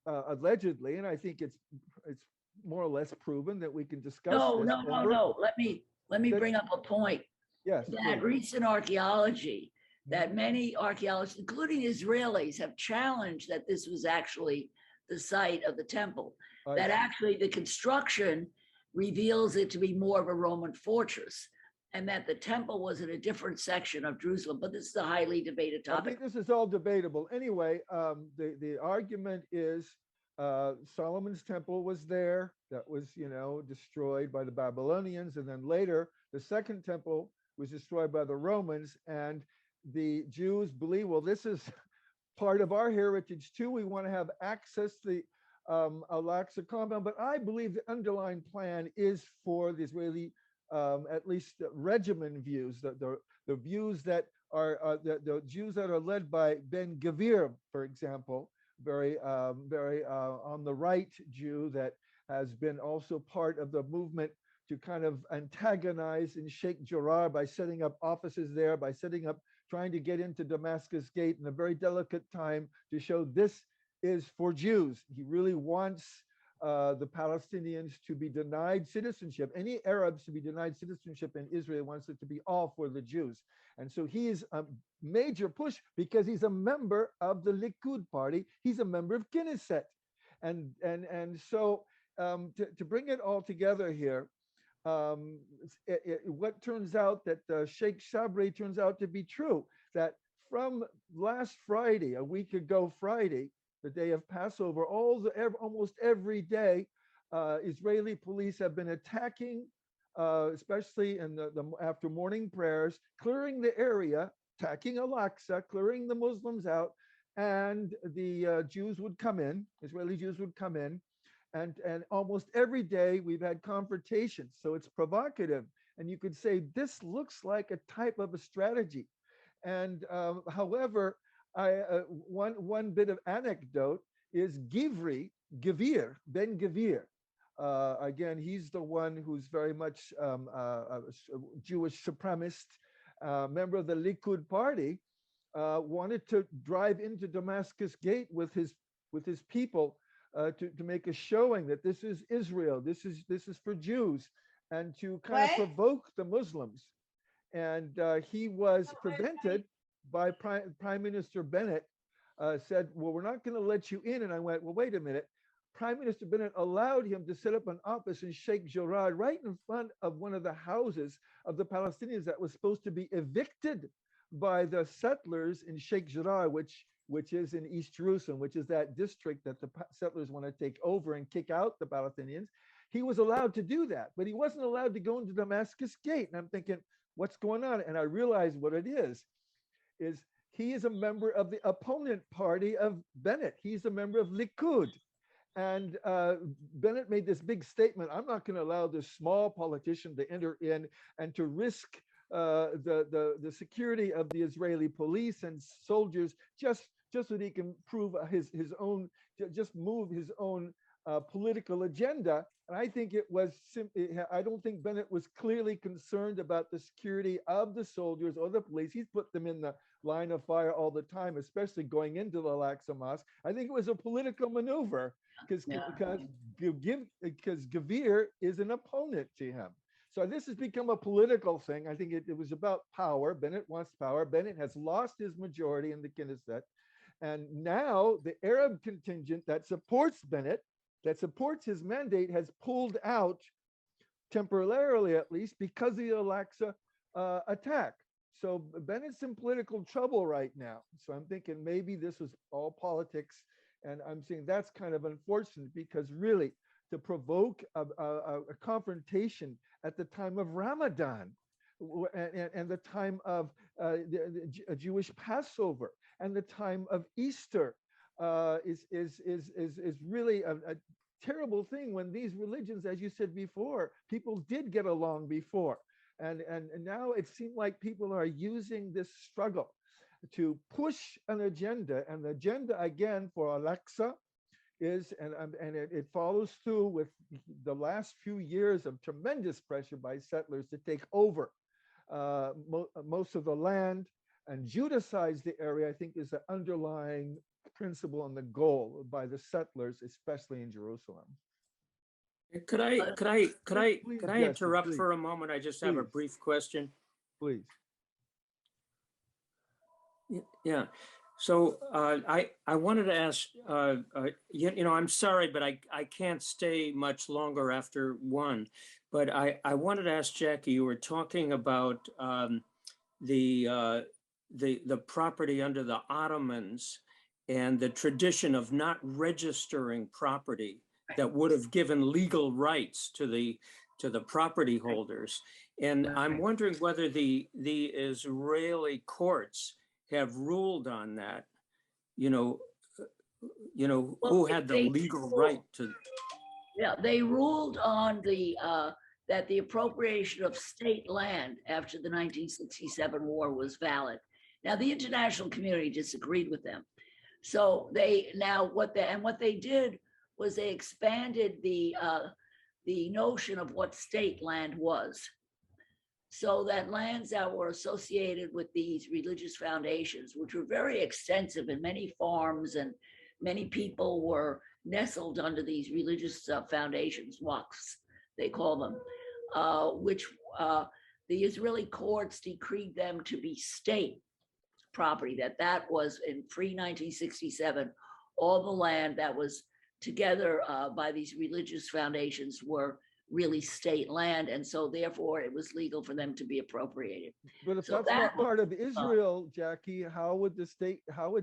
allegedly, and I think it's more or less proven that we can discuss No. Let me bring up a point. Yes, that please. recent archaeology, that many archaeologists, including Israelis, have challenged that this was actually the site of the temple. That actually the construction reveals it to be more of a Roman fortress, and that the temple was in a different section of Jerusalem. But this is a highly debated I topic. think this is all debatable. Anyway, the argument is Solomon's temple was there, that was destroyed by the Babylonians, and then later the second temple was destroyed by the Romans, and the Jews believe, well, this is part of our heritage too. We want to have access to the Al-Aqsa compound, but I believe the underlying plan is for the Israeli, at least regimen views, the views that are the Jews that are led by Ben Gvir, for example, very on the right Jew that has been also part of the movement to kind of antagonize and Sheikh Jarrah by setting up offices there, by trying to get into Damascus Gate in a very delicate time to show this is for Jews. He really wants the Palestinians to be denied citizenship. Any Arabs to be denied citizenship in Israel, wants it to be all for the Jews. And so he is a major push because he's a member of the Likud party. He's a member of Knesset. And so to bring it all together here, what turns out that Sheikh Sabri turns out to be true, that from last Friday, a week ago Friday, the day of Passover, almost every day, Israeli police have been attacking, especially in after morning prayers, clearing the area, attacking Al-Aqsa, clearing the Muslims out, and the Jews would come in, Israeli Jews would come in, and almost every day we've had confrontations. So it's provocative, and you could say this looks like a type of a strategy. And however, one bit of anecdote is Ben Gvir. Again, he's the one who's very much a Jewish supremacist, member of the Likud party, wanted to drive into Damascus Gate with his people to make a showing that this is Israel, this is for Jews, and to kind of provoke the Muslims. And he was prevented. by Prime Minister Bennett, said, well, we're not going to let you in. And I went, well, wait a minute. Prime Minister Bennett allowed him to set up an office in Sheikh Jarrah right in front of one of the houses of the Palestinians that was supposed to be evicted by the settlers in Sheikh Jarrah, which is in East Jerusalem, which is that district that the settlers want to take over and kick out the Palestinians. He was allowed to do that, but he wasn't allowed to go into Damascus Gate. And I'm thinking, what's going on? And I realized what it is he is a member of the opponent party of Bennett. He's a member of Likud. And Bennett made this big statement, I'm not going to allow this small politician to enter in and to risk the security of the Israeli police and soldiers just so that he can prove his own, just move his own political agenda. And I think it was I don't think Bennett was clearly concerned about the security of the soldiers or the police. He's put them in the line of fire all the time, especially going into the Aqsa Mosque. I think it was a political maneuver because Gavir is an opponent to him. So this has become a political thing. I think it was about power. Bennett wants power. Bennett has lost his majority in the Knesset. And now the Arab contingent that supports Bennett, that supports his mandate, has pulled out temporarily, at least, because of the Al-Aqsa attack. So Bennett's in political trouble right now. So I'm thinking maybe this was all politics. And I'm saying that's kind of unfortunate because really to provoke a confrontation at the time of Ramadan and the time of a Jewish Passover and the time of Easter is really a terrible thing when these religions, as you said before, people did get along before. And now it seems like people are using this struggle to push an agenda, and the agenda again for Al-Aqsa is, and it follows through with the last few years of tremendous pressure by settlers to take over most of the land and Judaize the area. I think is the underlying principle and the goal by the settlers, especially in Jerusalem. Could I interrupt please. for a moment? I just have a Please. brief question. Please. Yeah. So I wanted to ask, I'm sorry, but I can't stay much longer after one. But I wanted to ask Jacqui, you were talking about the property under the Ottomans and the tradition of not registering property that would have given legal rights to the property holders. And I'm wondering whether the Israeli courts have ruled on that, who had the legal right to. Yeah, they ruled on that the appropriation of state land after the 1967 war was valid. Now, the international community disagreed with them. So what they did was they expanded the notion of what state land was. So that lands that were associated with these religious foundations, which were very extensive and many farms and many people were nestled under these religious foundations, waqfs, they call them, which the Israeli courts decreed them to be state property, that was in pre-1967, all the land that was together by these religious foundations were really state land, and so therefore it was legal for them to be appropriated. But if So that's not part of Israel, Jacqui, how would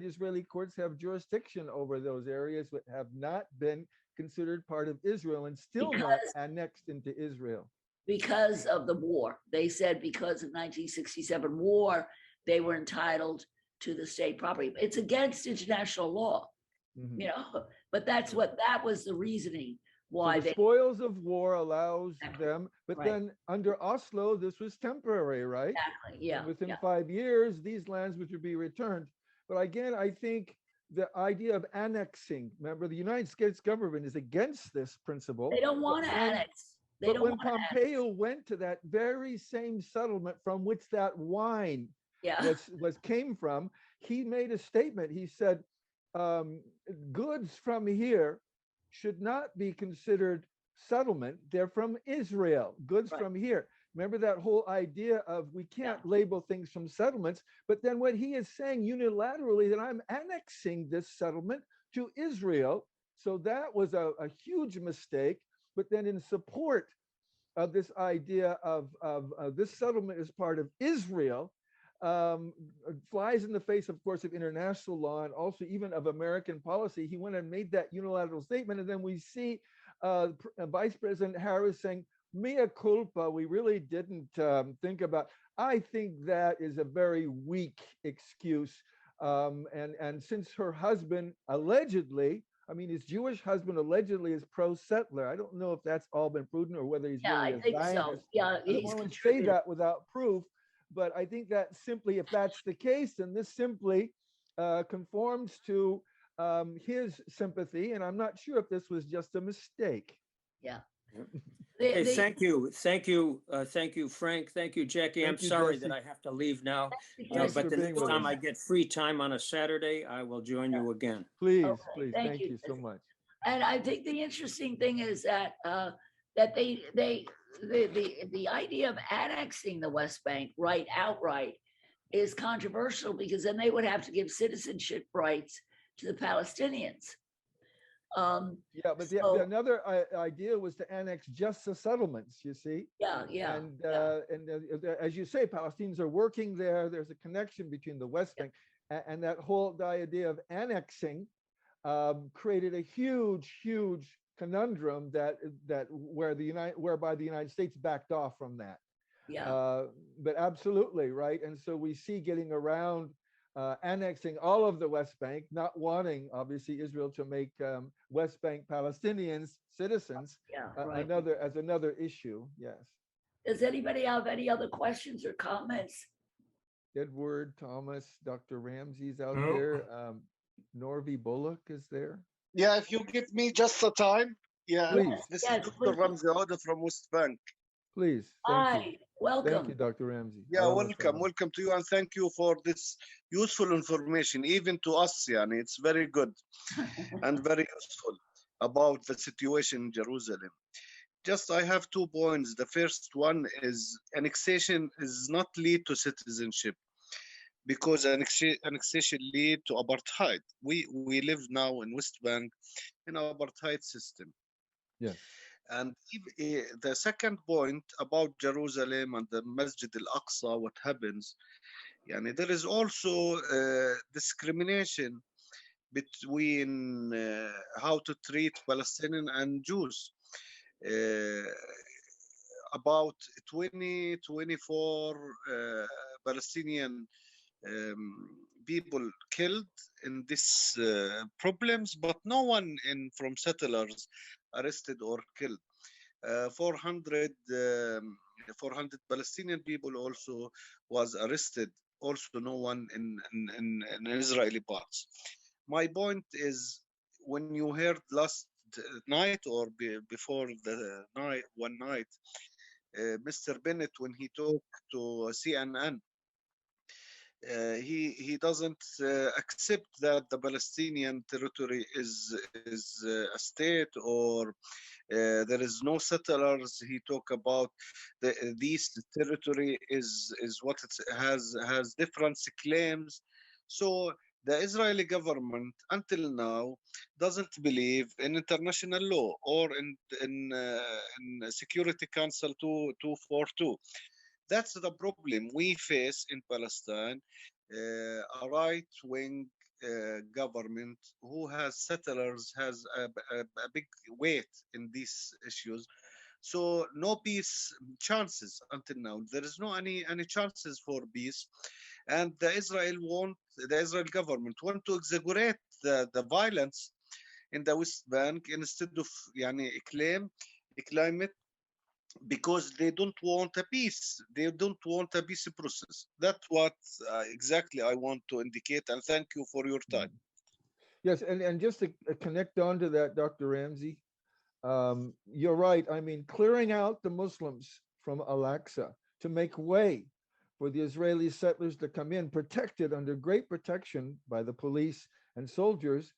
Israeli courts have jurisdiction over those areas that have not been considered part of Israel and still not annexed into Israel? Because of the war. They said because of 1967 war, they were entitled to the state property. It's against international law, but that was the reasoning why so the spoils of war allows them, but then under Oslo, this was temporary, right? Exactly, yeah. And within 5 years, these lands would be returned. But again, I think the idea of annexing, remember, the United States government is against this principle. They don't want to annex. But when Pompeo went to that very same settlement from which that wine came from, he made a statement. He said, goods from here should not be considered settlement. They're from Israel, goods from here. Remember that whole idea of we can't label things from settlements, but then what he is saying unilaterally that I'm annexing this settlement to Israel. So that was a huge mistake. But then in support of this idea of this settlement as part of Israel, flies in the face, of course, of international law and also even of American policy. He went and made that unilateral statement. And then we see Vice President Harris saying, mea culpa, we really didn't think about. I think that is a very weak excuse. And since her husband allegedly, I mean, his Jewish husband allegedly is pro-settler. I don't know if that's all been proven or whether he's really a Zionist. Yeah, I don't want to say that without proof, but I think that simply, if that's the case, then this simply conforms to his sympathy. And I'm not sure if this was just a mistake. Yeah. Hey, thank you, Frank. Thank you, Jacqui. I'm Thank you, sorry Jesse. that I have to leave now, Thanks but for the being next with time us. I get free time on a Saturday, I will join you again. Please, Okay, please. thank Thank you, you so Jesse. much. And I think the interesting thing is that that the idea of annexing the West Bank outright is controversial, because then they would have to give citizenship rights to the Palestinians. Yeah, but so- another idea was to annex just the settlements, you see. Yeah. And as you say, Palestinians are working there. There's a connection between the West Bank and that whole idea of annexing created a huge conundrum whereby the United States backed off from that. Yeah. But absolutely, right? And so we see getting around annexing all of the West Bank, not wanting, obviously, Israel to make West Bank Palestinians citizens, Right. another issue. Yes. Does anybody have any other questions or comments? Edward, Thomas, Dr. Ramsey's out No. there. Norvi Bullock is there. Yeah, if you give me just the time. Yeah, Please. this Yes, is Dr. please. Ramzi from West Bank. Please. Thank you. Hi, welcome. Thank you, Dr. Ramsey. Yeah, Ahlan wa welcome to you, and thank you for this useful information, even to us. Yani, it's very good and very useful about the situation in Jerusalem. Just I have 2 points. The first one is annexation is not lead to citizenship, because annexation lead to apartheid. We live now in West Bank in an apartheid system. Yes. And the second point about Jerusalem and the Masjid al-Aqsa, what happens, yani there is also discrimination between how to treat Palestinian and Jews. About 24 Palestinian people killed in these problems, but no one from settlers arrested or killed. 400 Palestinian people also was arrested. Also, no one in Israeli parts. My point is, when you heard last night or before the night, one night, Mr. Bennett, when he talked to CNN, he doesn't accept that the Palestinian territory is a state, or there is no settlers. He talk about this territory is what it has different claims. So the Israeli government until now doesn't believe in international law or in Security Council 242. That's the problem we face in Palestine. A right-wing government who has settlers has a big weight in these issues. So no peace chances until now. There is no any chances for peace, and the Israel government want to exaggerate the violence in the West Bank instead of claim it, because they don't want a peace. They don't want a peace process. That's what exactly I want to indicate. And thank you for your time. Yes, and just to connect on to that, Dr. Ramzi, you're right. I mean, clearing out the Muslims from Al-Aqsa to make way for the Israeli settlers to come in, protected under great protection by the police and soldiers,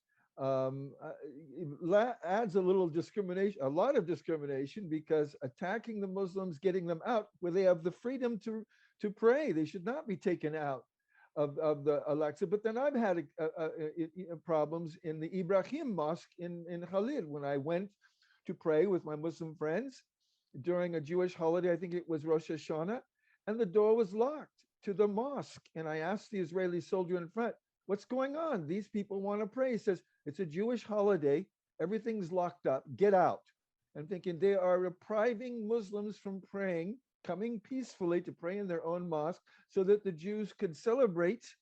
adds a little discrimination, a lot of discrimination, because attacking the Muslims, getting them out where they have the freedom to pray, they should not be taken out of the Al-Aqsa. But then I've had problems in the Ibrahim Mosque in Khalid when I went to pray with my Muslim friends during a Jewish holiday. I think it was Rosh Hashanah, and the door was locked to the mosque. And I asked the Israeli soldier in front, what's going on? These people want to pray. He says, it's a Jewish holiday. Everything's locked up. Get out. I'm thinking they are depriving Muslims from praying, coming peacefully to pray in their own mosque so that the Jews could celebrate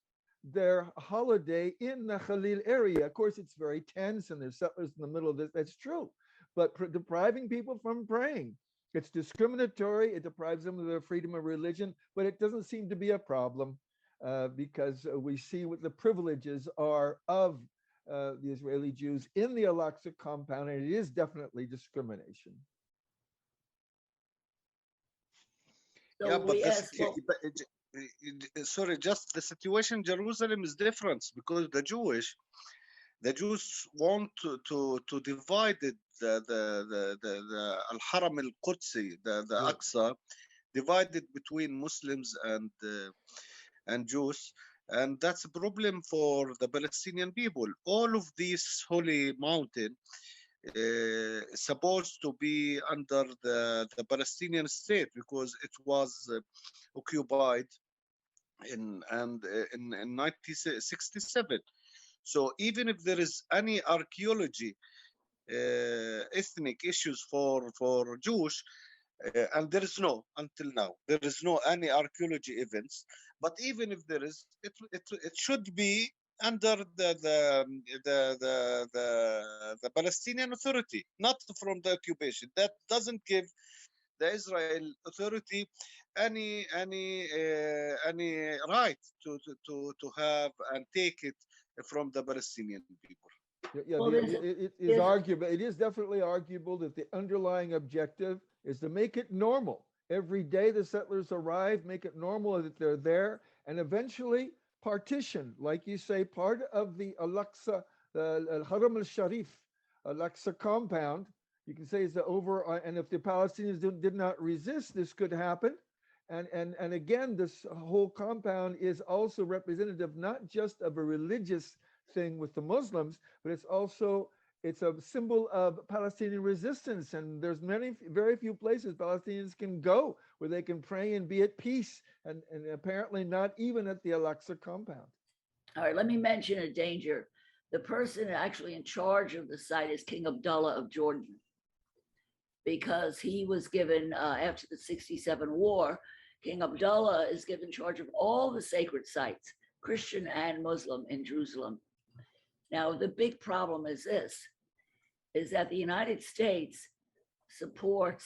their holiday in the Khalil area. Of course, it's very tense and there's settlers in the middle of this. That's true. But depriving people from praying, it's discriminatory. It deprives them of their freedom of religion, but it doesn't seem to be a problem because we see what the privileges are of the Israeli Jews in the Al-Aqsa compound, and it is definitely discrimination. So Yeah, but we the asked, well, sorry, just the situation in Jerusalem is different because the Jews want to divide it, the Al-Haram al-Qudsi, the Right. Aqsa, divided between Muslims and Jews, and that's a problem for the Palestinian people. All of this holy mountain supposed to be under the Palestinian state because it was occupied in 1967. So even if there is any archaeology, ethnic issues for Jewish, and there is no, until now, there is no any archaeology events. But even if there is, it should be under the Palestinian Authority, not from the occupation. That doesn't give the Israel Authority any right to have and take it from the Palestinian people. Yeah, Well, there's it is there's- arguable. It is definitely arguable that the underlying objective is to make it normal. Every day the settlers arrive, make it normal that they're there, and eventually partition, like you say, part of the Al-Aqsa, Al-Haram al-Sharif, Al-Aqsa compound. You can say is the and if the Palestinians did not resist, this could happen. And again, this whole compound is also representative not just of a religious thing with the Muslims, but it's a symbol of Palestinian resistance. And there's very few places Palestinians can go where they can pray and be at peace, and apparently not even at the Al-Aqsa compound. all right, let me mention a danger. The person actually in charge of the site is King Abdullah of Jordan, because he was given, after the 67 war, King Abdullah is given charge of all the sacred sites, Christian and Muslim, in Jerusalem. Now, the big problem is this, is that the United States supports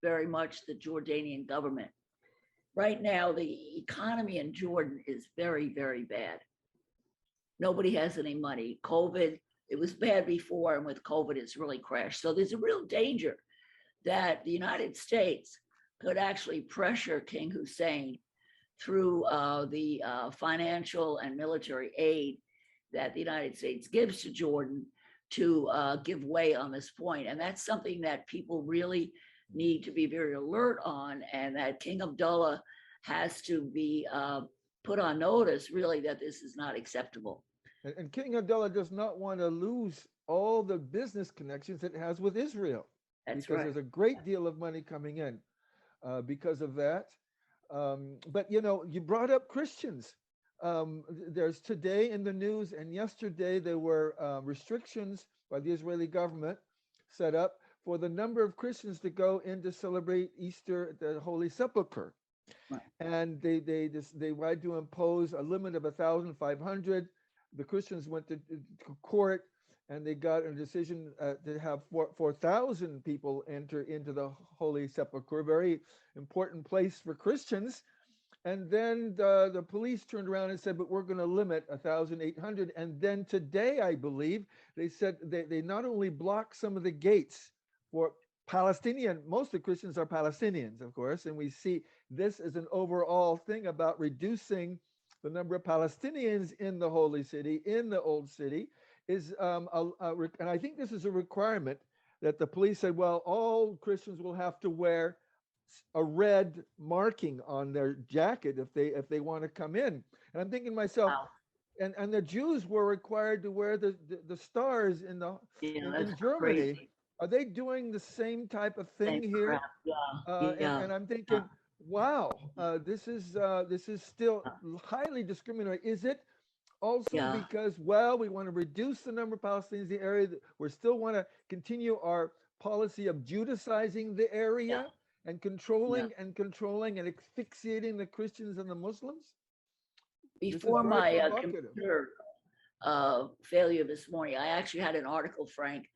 very much the Jordanian government. Right now, the economy in Jordan is very, very bad. Nobody has any money. COVID, it was bad before, and with COVID, it's really crashed. So there's a real danger that the United States could actually pressure King Hussein through the financial and military aid that the United States gives to Jordan to give way on this point. And that's something that people really need to be very alert on, and that King Abdullah has to be put on notice, really, that this is not acceptable. And King Abdullah does not want to lose all the business connections it has with Israel. That's because right. there's a great deal of money coming in because of that. But you brought up Christians. There's today in the news, and yesterday there were restrictions by the Israeli government set up for the number of Christians to go in to celebrate Easter at the Holy Sepulchre. Right. And they tried to impose a limit of 1,500. The Christians went to court, and they got a decision to have 4,000 people enter into the Holy Sepulchre, a very important place for Christians. And then the police turned around and said, but we're going to limit 1,800. And then today, I believe, they said they not only blocked some of the gates for Palestinian, most of the Christians are Palestinians, of course, and we see this as an overall thing about reducing the number of Palestinians in the Holy City, in the Old City. is, and I think this is a requirement that the police said, well, all Christians will have to wear a red marking on their jacket if they want to come in. And I'm thinking to myself, Wow. and the Jews were required to wear the stars in That's Germany. crazy. Are they doing the same type of Same thing here? crap. Yeah. Yeah. And I'm thinking, wow, this is still highly discriminatory. Is it also Yeah. because, well, we want to reduce the number of Palestinians in the area? We still want to continue our policy of Judaizing the area and controlling and asphyxiating the Christians and the Muslims? Before my computer failure this morning, I actually had an article, Frank,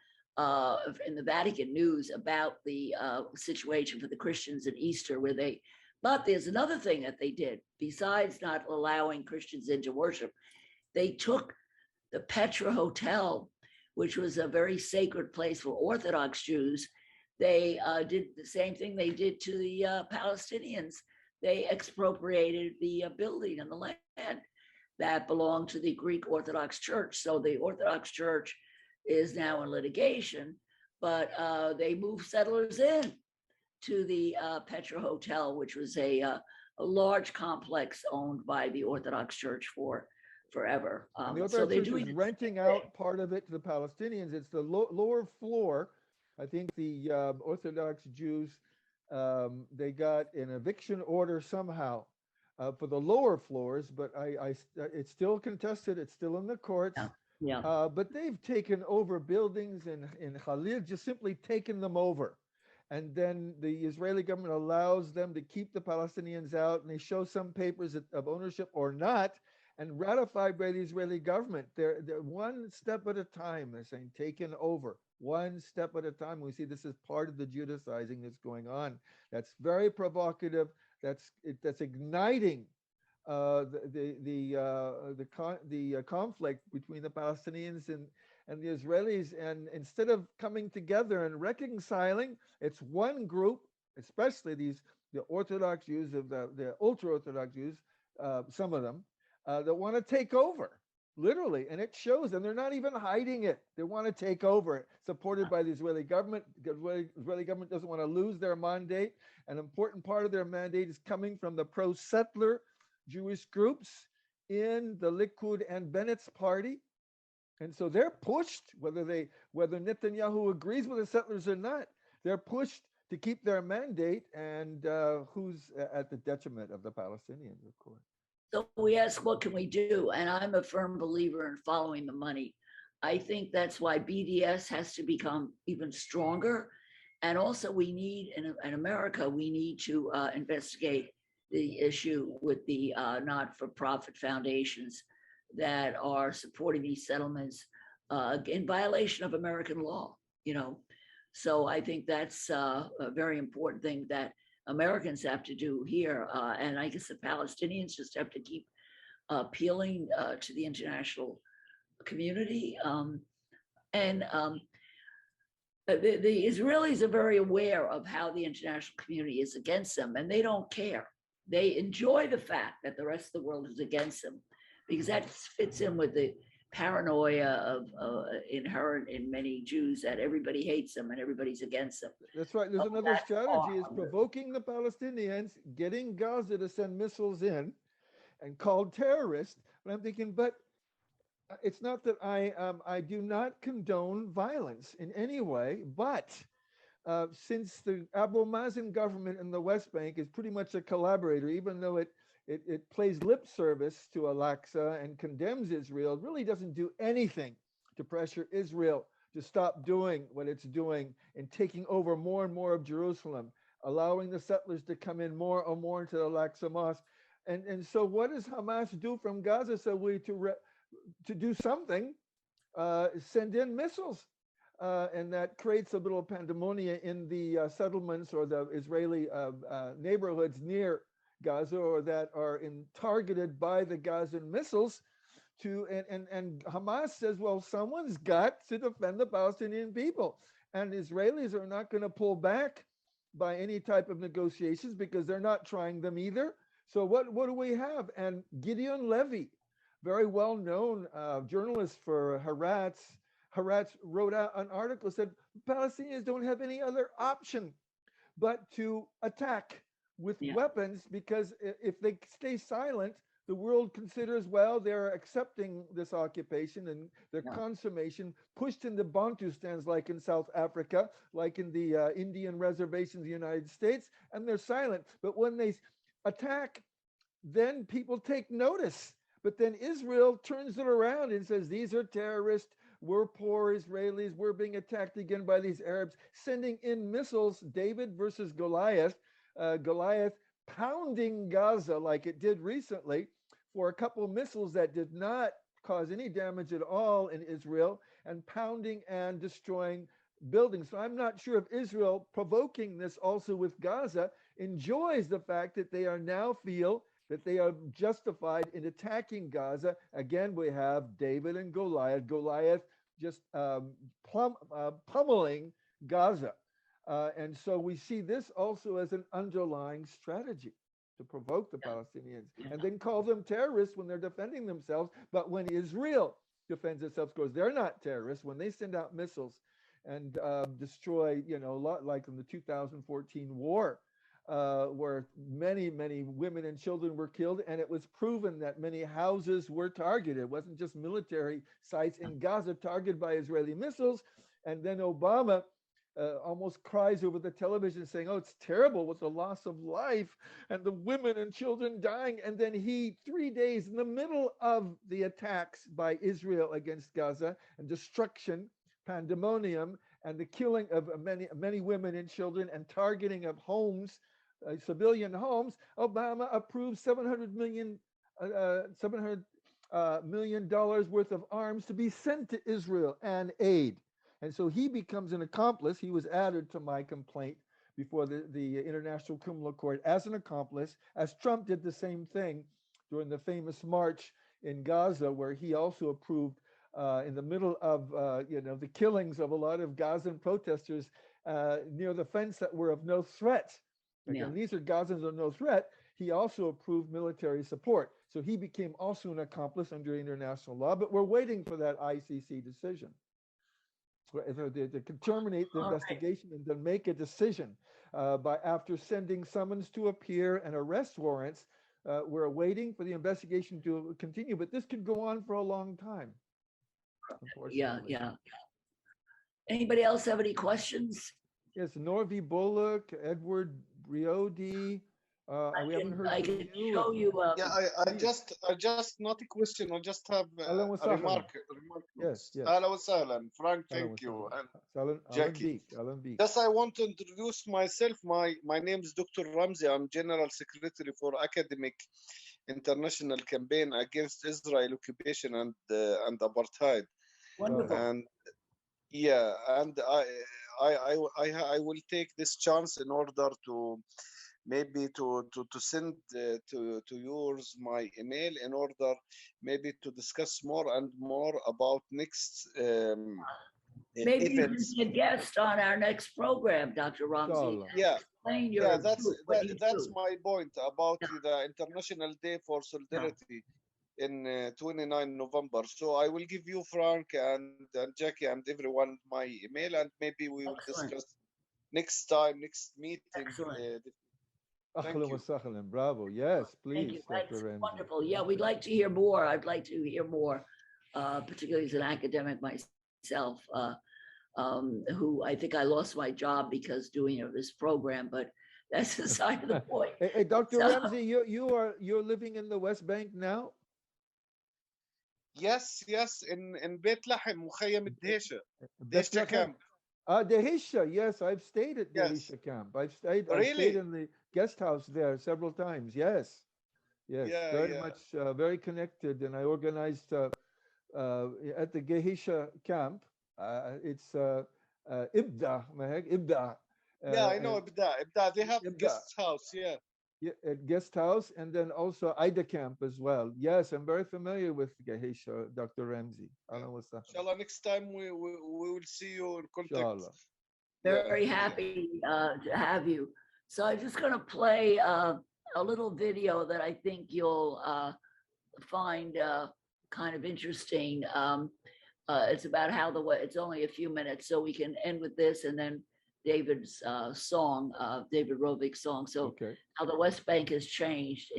in the Vatican News about the situation for the Christians at Easter, but there's another thing that they did besides not allowing Christians into worship. They took the Petra Hotel, which was a very sacred place for Orthodox Jews. They did the same thing they did to the Palestinians. They expropriated the building and the land that belonged to the Greek Orthodox Church. So the Orthodox Church is now in litigation, but they moved settlers in to the Petra Hotel, which was a large complex owned by the Orthodox Church for forever. And the Orthodox Church is renting out part of it to the Palestinians. It's the lower floor. I think the Orthodox Jews, they got an eviction order somehow for the lower floors, but it's still contested. It's still in the courts. Yeah. But they've taken over buildings in Khalil, just simply taken them over. And then the Israeli government allows them to keep the Palestinians out, and they show some papers of ownership or not, and ratified by the Israeli government. They're one step at a time. They're saying taken over, one step at a time. We see this is part of the Judaizing that's going on. That's very provocative. That's igniting the conflict between the Palestinians and the Israelis. And instead of coming together and reconciling, it's one group, especially the Orthodox Jews, the ultra-Orthodox Jews, some of them, that want to take over, literally. And it shows, and they're not even hiding it. They want to take over, supported by the Israeli government. The Israeli government doesn't want to lose their mandate. An important part of their mandate is coming from the pro-settler Jewish groups in the Likud and Bennett's party. And so they're pushed, whether Netanyahu agrees with the settlers or not, they're pushed to keep their mandate, and who's at the detriment of the Palestinians, of course. So we ask, what can we do? And I'm a firm believer in following the money. I think that's why BDS has to become even stronger. And also we need, in America, we need to investigate the issue with the not-for-profit foundations that are supporting these settlements in violation of American law, So I think that's a very important thing that Americans have to do here. And I guess the Palestinians just have to keep appealing to the international community. The Israelis are very aware of how the international community is against them, and they don't care. They enjoy the fact that the rest of the world is against them, because that fits in with the paranoia of inherent in many Jews that everybody hates them and everybody's against them. That's right. There's another strategy is provoking the Palestinians, getting Gaza to send missiles in and called terrorists. But I'm thinking, but it's not that I do not condone violence in any way, but since the Abu Mazen government in the West Bank is pretty much a collaborator, even though it plays lip service to Al-Aqsa and condemns Israel, it really doesn't do anything to pressure Israel to stop doing what it's doing and taking over more and more of Jerusalem, allowing the settlers to come in more and more into the Aqsa Mosque. And so what does Hamas do from Gaza? So to do something, send in missiles. And that creates a little pandemonium in the settlements or the Israeli neighborhoods near Gaza, or that are targeted by the Gazan missiles. And Hamas says, well, someone's got to defend the Palestinian people, and Israelis are not going to pull back by any type of negotiations because they're not trying them either. So what do we have? And Gideon Levy, very well-known journalist for Haaretz. Haaretz wrote out an article, said Palestinians don't have any other option but to attack with Yeah. weapons, because if they stay silent, the world considers, well, they're accepting this occupation and their Yeah. consummation, pushed into Bantustans like in South Africa, like in the Indian reservations in the United States, and they're silent. But when they attack, then people take notice. But then Israel turns it around and says, these are terrorists. We're poor Israelis. We're being attacked again by these Arabs, sending in missiles. David versus Goliath. Goliath pounding Gaza like it did recently for a couple of missiles that did not cause any damage at all in Israel, and pounding and destroying buildings. So I'm not sure if Israel, provoking this also with Gaza, enjoys the fact that they are now feel that they are justified in attacking Gaza. Again, we have David and Goliath. Goliath just pummeling Gaza. And so we see this also as an underlying strategy to provoke the Palestinians, and then call them terrorists when they're defending themselves. But when Israel defends itself, because they're not terrorists, when they send out missiles and destroy, a lot like in the 2014 war, where many women and children were killed, and it was proven that many houses were targeted. It wasn't just military sites in Gaza targeted by Israeli missiles. And then Obama almost cries over the television saying, oh, it's terrible with the loss of life and the women and children dying. And then he, 3 days in the middle of the attacks by Israel against Gaza and destruction, pandemonium, and the killing of many women and children and targeting of homes, civilian homes, Obama approved $700 million worth of arms to be sent to Israel and aid. And so he becomes an accomplice. He was added to my complaint before the International Criminal Court as an accomplice, as Trump did the same thing during the famous march in Gaza, where he also approved in the middle of the killings of a lot of Gazan protesters near the fence that were of no threat. Again, these are Gazans of no threat. He also approved military support. So he became also an accomplice under international law, but we're waiting for that ICC decision. They can terminate the investigation and then make a decision after sending summons to appear and arrest warrants. We're waiting for the investigation to continue, but this could go on for a long time. Unfortunately. Yeah. Anybody else have any questions? Yes, Norvi Bullock, Edward Briodi. We haven't heard I from can you. show you. I just not a question. I just have a remark. Yes. Ahlan wa sahlan. Frank, thank you. And Jacqui. Just I want to introduce myself. My name is Dr. Ramzi. I'm General Secretary for Academic International Campaign Against Israel Occupation and Apartheid. Wonderful. And and I will take this chance in order to maybe to send to yours my email in order maybe to discuss more and more about next maybe you events. can be a guest on our next program, Dr. Ramzi. That's my point about the International Day for Solidarity in 29 November. So I will give you, Frank and Jacqui and everyone, my email, and maybe we will discuss next time, next meeting. Ahlan wa sahlan. Bravo. Yes, please. Thank you. That's wonderful. Yeah, we'd like to hear more. I'd like to hear more, particularly as an academic myself, who I think I lost my job because doing this program, but that's the side of the point. Hey, Dr. Ramzi, you're living in the West Bank now? Yes, in Beit Lahem, Mukhayyam Dheisha camp. Dheisha, yes, I've stayed at Dheisha camp. I've stayed in the guest house there several times. Yes, very much, very connected. And I organized at the Dheisha camp. It's Ibda, Ibda. I know Ibda. They have guest house, at guest house, and then also Ida camp as well. Yes, I'm very familiar with Dheisha, Dr. Ramzi. Inshallah, next time we will see you in contact. Inshallah. Very happy to have you. So I'm just going to play a little video that I think you'll find kind of interesting. It's about how it's only a few minutes, so we can end with this and then David's song, David Rovik's song. So Okay. how the West Bank has changed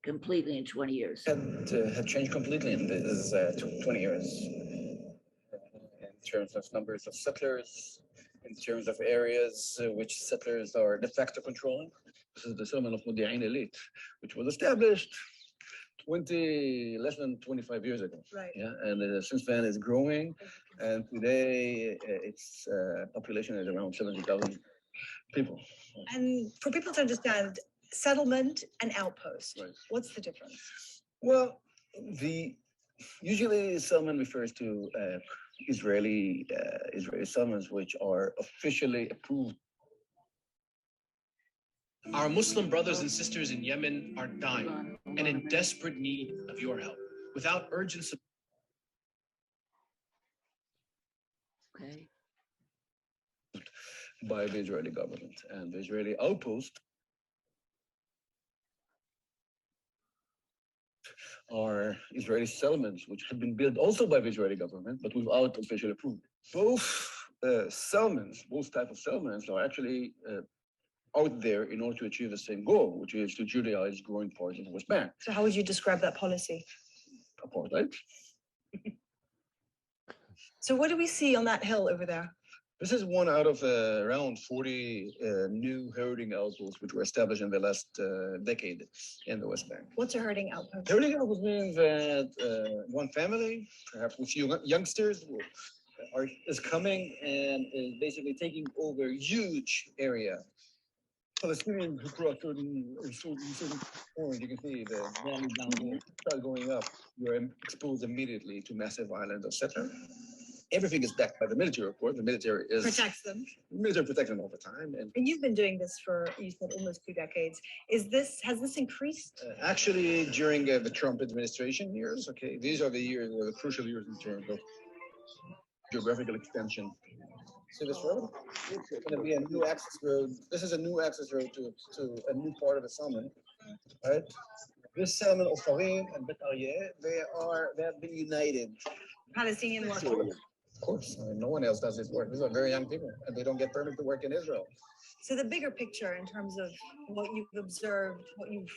completely in 20 years. Had changed completely in these 20 years in terms of numbers of settlers, in terms of areas which settlers are de facto controlling. This is the settlement of Mudi'in Elite, which was established less than 25 years ago. Right. Yeah, and since then it's growing, and today its population is around 70,000 people. And for people to understand, settlement and outpost, Right. what's the difference? Well, usually settlement refers to Israeli settlements which are officially approved. Our Muslim brothers and sisters in Yemen are dying and in desperate need of your help. Without urgent support. Okay. By the Israeli government, and the Israeli outpost are Israeli settlements which have been built also by the Israeli government, but without official approval. Both settlements, both types of settlements are actually out there in order to achieve the same goal, which is to Judaize growing parts of the West Bank. So how would you describe that policy? Apartheid. So what do we see on that hill over there? This is one out of around 40 new herding outposts which were established in the last decade in the West Bank. What's a herding outpost? Herding outpost means that one family, perhaps with few youngsters, is coming and is basically taking over huge area. Palestinians who cross certain points, you can see the valley down there start going up. You're exposed immediately to massive islands of settler. Everything is backed by the military, of course. The military Protects them. The military protects them all the time. And you've been doing this for, you said, almost 2 decades. Has this increased? Actually, during the Trump administration years, okay, these are the years, the crucial years in terms of geographical extension. See this road? It's going to be a new access road. This is a new access road to a new part of the settlement, right? This settlement of Farim and Bet Aryeh, they have been united. Palestinian workers. Of course, I mean, no one else does this work. These are very young people, and they don't get permit to work in Israel. So the bigger picture in terms of what you've observed, what you've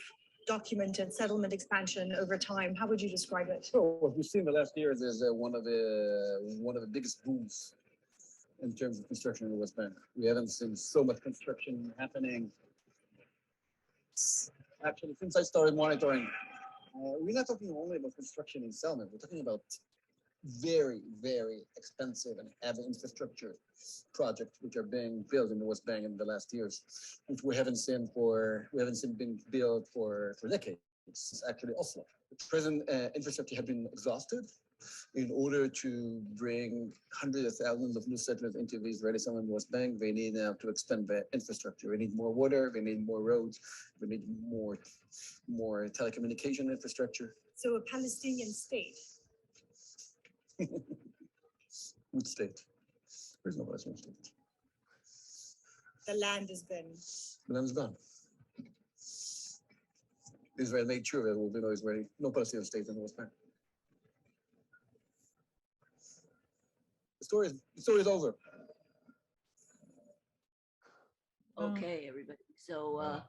documented, settlement expansion over time, how would you describe it? So what we've seen in the last years is one of the biggest booms in terms of construction in the West Bank. We haven't seen so much construction happening. Actually, since I started monitoring, we're not talking only about construction in settlement. We're talking about very, very expensive and heavy infrastructure projects which are being built in the West Bank in the last years, which we haven't seen being built for decades. It's actually Oslo. The present infrastructure have been exhausted. In order to bring hundreds of thousands of new settlers into the Israeli settlement in the West Bank, they need now to expand the infrastructure. They need more water, they need more roads, they need more telecommunication infrastructure. So a Palestinian state. Which state? There's no Palestinian state. The land has been. The land is gone. Israel made sure there will be no Palestinian state in the West Bank. The story is over. Okay, everybody. So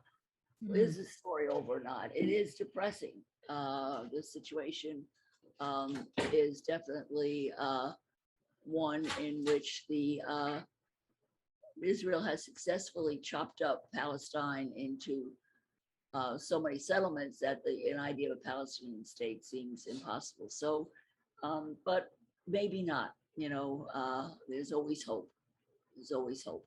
is the story over or not? It is depressing. The situation is definitely one in which Israel has successfully chopped up Palestine into so many settlements that an idea of a Palestinian state seems impossible. So, but maybe not. There's always hope. There's always hope.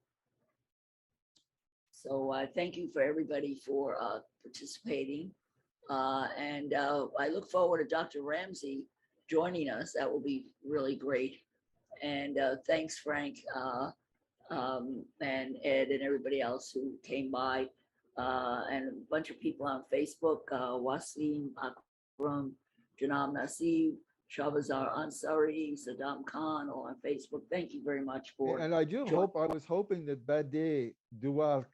So thank you for everybody for participating. And I look forward to Dr. Ramzi joining us. That will be really great. And thanks, Frank, and Ed and everybody else who came by, and a bunch of people on Facebook, Wasim Akram, Janam Nasib, Shabazar Ansari, Saddam Khan, all on Facebook. Thank you very much for. And I was hoping that Badeh Duwal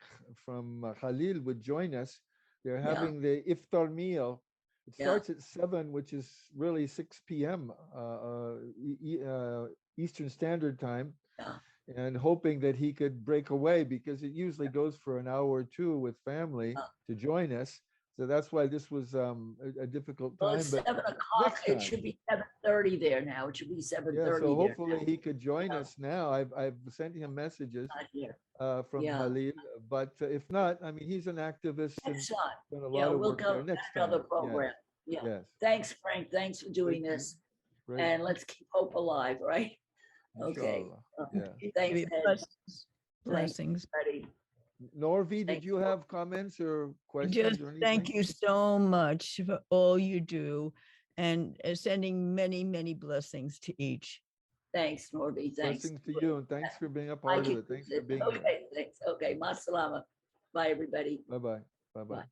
from Khalil would join us. They're having the iftar meal It Yeah. starts at 7, which is really 6 p.m. Eastern Standard Time, Yeah. and hoping that he could break away because it usually goes for an hour or two with family to join us. So that's why this was a difficult Well, time. it's But 7 o'clock. next It time. should be 7:30 there now. It should be 7:30 Yeah, so there. hopefully he could join Yeah. us now. I've sent him messages Not here. from Yeah. Halil, but if not, I mean, he's an activist and Next time. done a Yeah, lot of we'll work go there. to Next another time. program. Yes. Yeah. Yes. Thanks, Frank. Thanks for doing Thank you. this. Great. And let's keep hope alive, right? Okay. Inshallah. Yeah. Thanks, Maybe Ed. blessings. Thanks, Blessings. everybody. Norvi, did Thank you you. have comments or questions Just or anything? thank you so much for all you do, and sending many, many blessings to each. Thanks, Norby. Thanks. Blessings to you, and thanks for being a I part of can it. Thanks use for being Okay, thanks. Okay, masalama. Bye, everybody. here. Bye-bye. Bye-bye. Bye.